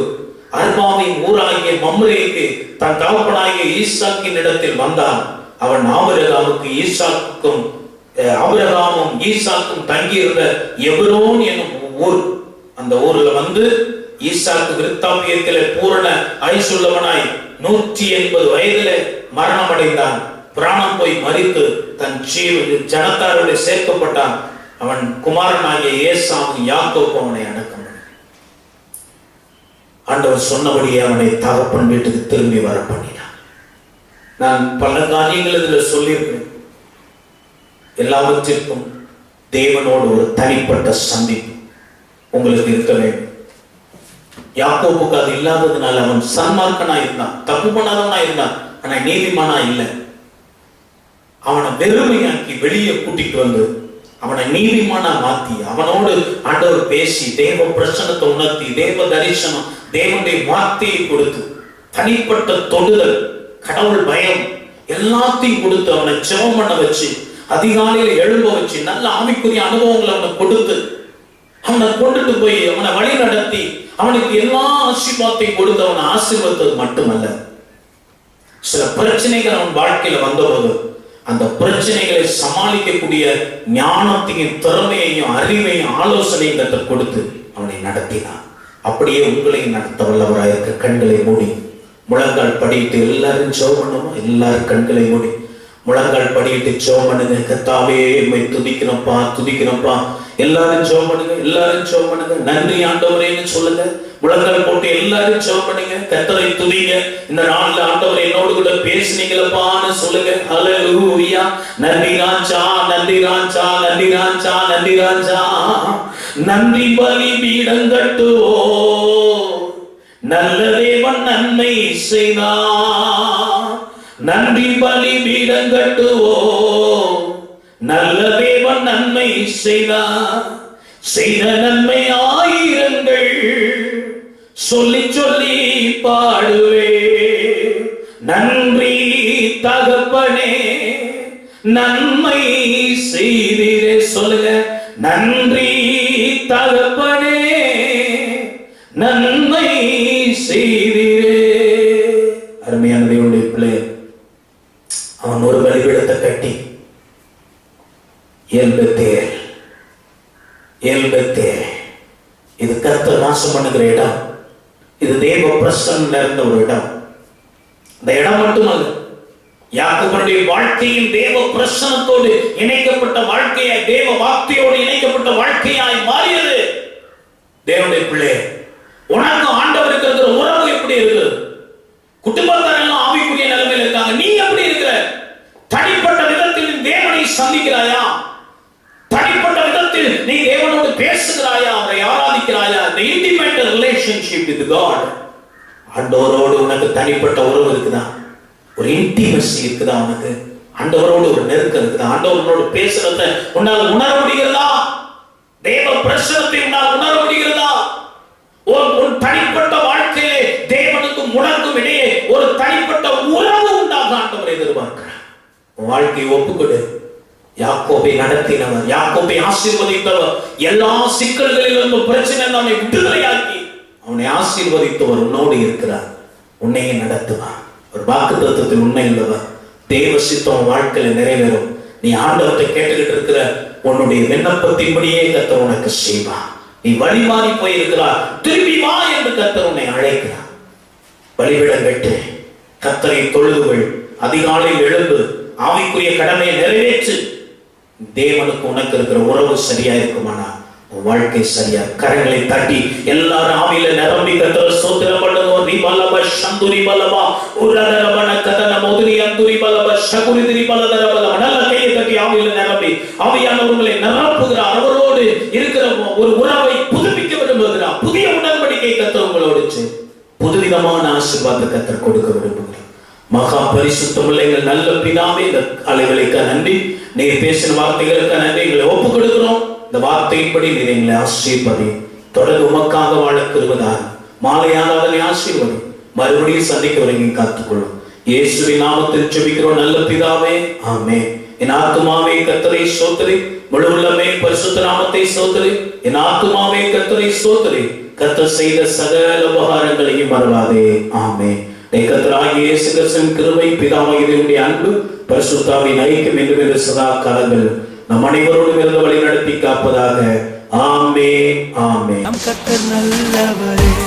அர்பாவின் ஊராகிய மம்ரேக்கு தன் தகப்பனாகிய ஈசாக்கின் இடத்தில் வந்தான். அவன் ஆபிரகாமுக்கு ஈசாக்குக்கும் ஆபிரகாமும் ஈசாக்கும் தங்கியிருந்த எபிரோன் என்னும் ஊர். அந்த ஊர்ல வந்து ஈசாக்கு விருத்தாபியத்திலே பூரண ஆயுசுள்ளவனாய் 180 வயதில மரணம் அடைந்தான். பிராணம் போய் மரித்து தன் ஜனத்தாரோடு சேர்க்கப்பட்டான். அவன் குமாரனாகிய ஏசாவும் யாக்கோபு அவனை அடக்கம். ஆண்டவர் சொன்னபடியே அவனை தகப்பன் வீட்டுக்கு திரும்பி வர பண்ணினான். நான் பல காரியங்கள் இதில் சொல்லியிருக்கிறேன். எல்லாவற்றிற்கும் தேவனோடு ஒரு தனிப்பட்ட சந்திப்பு உங்களுக்கு இருக்க வேண்டும். யாக்கோபுக்கு அது இல்லாததுனால அவன் சன்மார்க்கனா இருந்தான், தப்பு பண்ணாதவனா இருந்தான், ஆனா நீதிமானா இல்லை. அவனை வெறுமையாக்கி வெளியே கூட்டிட்டு வந்து அவனை நீதிமானா மாத்தி அவனோடு ஆண்டவர் பேசி தேவ பிரசன்னத்தை உணர்த்தி தேவ தரிசனம் தேவனுடைய வார்த்தையை கொடுத்து தனிப்பட்ட தொடுதல் கடவுள் பயம் எல்லாத்தையும் கொடுத்து அவனை ஜெபம் பண்ண வச்சு அதிகாலையில எழும்ப வச்சு நல்ல ஆவிக்குரிய அனுபவங்களை அவனை கொடுத்து அவனை கொண்டுட்டு போய் அவனை வழி நடத்தி அவனுக்கு எல்லா ஆசீர்வாதத்தையும் கொடுத்து அவனை ஆசீர்வதித்தது மட்டுமல்ல, சில பிரச்சனைகள் அவன் வாழ்க்கையில வந்தபோது அந்த பிரச்சனைகளை சமாளிக்கக்கூடிய ஞானத்தையும் திறமையையும் அறிவையும் ஆலோசனையும் கற்றுக் கொடுத்து அவனை நடத்தினான். அப்படியே உங்களையும் நடத்த வல்லவராயிருக்க கண்களை மூடி முழங்கால் படிட்டு எல்லாரும் ஜெபம் பண்ணுமா? எல்லாரும் கண்களை மூடி முழங்கால் படிட்டு ஜெபம் பண்ணுங்க. கர்த்தாவே உம்மை துதிக்கிறோம்ப்பா துதிக்கிறோம்ப்பா. எல்லாரும் ஜெபம் பண்ணுங்க, எல்லாரும் ஜெபம் பண்ணுங்க. நன்றி ஆண்டவரேன்னு சொல்லுங்க. முழங்கால் போட்டு எல்லாரும் ஜெபம் பண்ணுங்க. கர்த்தரை துதிங்க. இந்த நாள்ல ஆண்டவர் என்னோடு கூட பேசுனீங்களப்பான்னு சொல்லுங்க. ஹல்லேலூயா. நன்றி ராஜா, நன்றி ராஜா, நன்றி ராஜா, நன்றி ராஜா. நன்றி பலி பீடம் கட்டுவோ நல்ல தேவன் நன்மை செய்தார். நன்றி பலி பீடம் கட்டுவோ நல்ல தேவன் நன்மை செய்தார். செய்த நன்மை ஆயிரங்கள் சொல்லி சொல்லி பாடுவே. நன்றி தகப்பனே நன்மை செய்தீரே. சொல்லுங்க, நன்றி தகப்பனே நன்மை செய்தீரே. அருமையான தேவனுடைய பிள்ளையர், அவன் ஒரு பலிபீடத்தை கட்டி இது கர்த்தர் வாசம் பண்ணுகிற இடம், இது தேவ பிரசன்னம் நிறைந்த ஒரு இடம். இந்த இடம் மட்டுமல்ல, யாக்கோபுடைய வாழ்க்கையில் தேவ பிரசன்னத்தோடு இணைக்கப்பட்ட வாழ்க்கையாய் தேவ வார்த்தையோடு இணைக்கப்பட்ட வாழ்க்கையாய் மாறியது. தேவனுடைய பிள்ளை, உனக்கு ஆண்டவருக்கு இருக்கிற உறவு எப்படி இருக்கு? குடும்பத்தாரெல்லாம் ஆவிக்குரிய நிலைமையில் இருக்காங்க, நீ எப்படி இருக்கிற? தனிப்பட்ட விதத்தில் தேவனை சந்திக்கிறாயா? தனிப்பட்ட விதத்தில் நீ தேவனோடு பேசுகிறாயா? அவரை ஆராதிக்கிறாயா? the intimate relationship with God. ஆண்டவரோடு உனக்கு தனிப்பட்ட உறவு இருக்குதா? ஒரு இன்டிமசி இருக்குதா? உனக்கு ஆண்டவரோடு ஒரு நெருக்கம் இருக்குதா? ஆண்டவரோடு பேசுறத உன்னால் உணர முடிகிறதா? தேவ பிரசன்னத்தை உன்னால் உணர முடிகிறதா? உன் தனிப்பட்ட வாழ்க்கையிலே தேவனுக்கும் உனக்கும் இடையே ஒரு தனிப்பட்ட உறவு உண்டாக ஆண்டவர் எதிர்பார்க்கிறார். உன் வாழ்க்கையை ஒப்புக்கொடு. யாக்கோபை நடத்தினவர், யாக்கோபை ஆசீர்வதித்தவர், எல்லா சிக்கல்களிலிருந்து பிரச்சனை நம்மை விடுதலையாக்கி அவனை ஆசீர்வதித்தவர் உன்னோடு இருக்கிறார். உன்னையே நடத்துவார். ஒரு வாக்குத்தத்தத்தில் உண்மை உள்ளவர். தேவ சித்தம் வாழ்க்கையில நிறைவேறும். நீ ஆண்டவத்தை கேட்டுக்கிட்டு இருக்கிற உன்னுடைய விண்ணப்பத்தின்படியே கர்த்தர் உனக்கு செய்வார். நீ வழி மாறி போயிருக்கிறார், திரும்பி வா என்று கர்த்தர் உன்னை அழைக்கிறார். பலிபீடம் கட்டு, கர்த்தரை தொழுதுகள், அதிகாலையில் எழுந்து ஆவிக்குரிய கடமையை நிறைவேற்று. தேவனுக்கு உனக்கு இருக்கிற உறவு சரியா இருக்குமானா வாழ்க்கை சரியா. கரங்களை தட்டி எல்லாரும் ஆவியில நிரம்பி கர்த்தரை ஸ்தோத்திரம் பண்ணுவோம். ரிபலப சந்துரி பலபா உரதரபன கதன மோதுரி அந்துரி பலப சகுரிதிரி பலதரபல. நல்ல கையை தட்டி ஆவியில நிரம்பி ஆவியானவர்களை நிரப்புகிறார். அவரோடு இருக்கிற ஒரு உறவை புதுப்பிக்க விரும்புகிறார். புதிய உடன்படிக்கை கர்த்தர் உங்களோடு புதுவிதமான ஆசீர்வாதத்தை கர்த்தர் கொடுக்க விரும்புகிறார். மகா பரிசுத்தமுள்ள எங்கள் நல்ல பிதாவே, இந்த அலைகளுக்கு நன்றி. நீர் பேசின வார்த்தைகளுக்கு நன்றி. எங்களை ஒப்புக் கொடுக்கிறோம். இந்த வார்த்தையின்படி நீர் எங்களை ஆசீர்வதி. தொடர்ந்து உமக்காக வாழ கிருபைதார். மாலையான அதனை ஆசீர்வதி. மறுபடியும் சந்திக்க வரைக்கும் காத்துக்கொள்ளும். இயேசுவின் நாமத்தில் ஜெபிக்கிறோம் நல்ல பிதாவே, ஆமென். என் ஆத்துமாவே கர்த்தரை ஸ்தோத்திரி, முழு உள்ளமே பரிசுத்த நாமத்தை ஸ்தோத்திரி. என் ஆத்துமாவே கர்த்தரை ஸ்தோத்திரி, கர்த்தர் செய்த சகல உபகாரங்களையும் மறவாதே. ஆமென். கர்த்தராகிய இயேசு கிறிஸ்துவின் கிருபை, பிதாவாகிய தேவனுடைய அன்பு, பரிசுத்த ஆவியின் ஐக்கியம் என்று சதா காலங்கள் நம் அனைவரோடும் இருந்து வழி நடத்தி காப்பதாக. ஆமென், ஆமென். நம் கர்த்தர் நல்லவரே.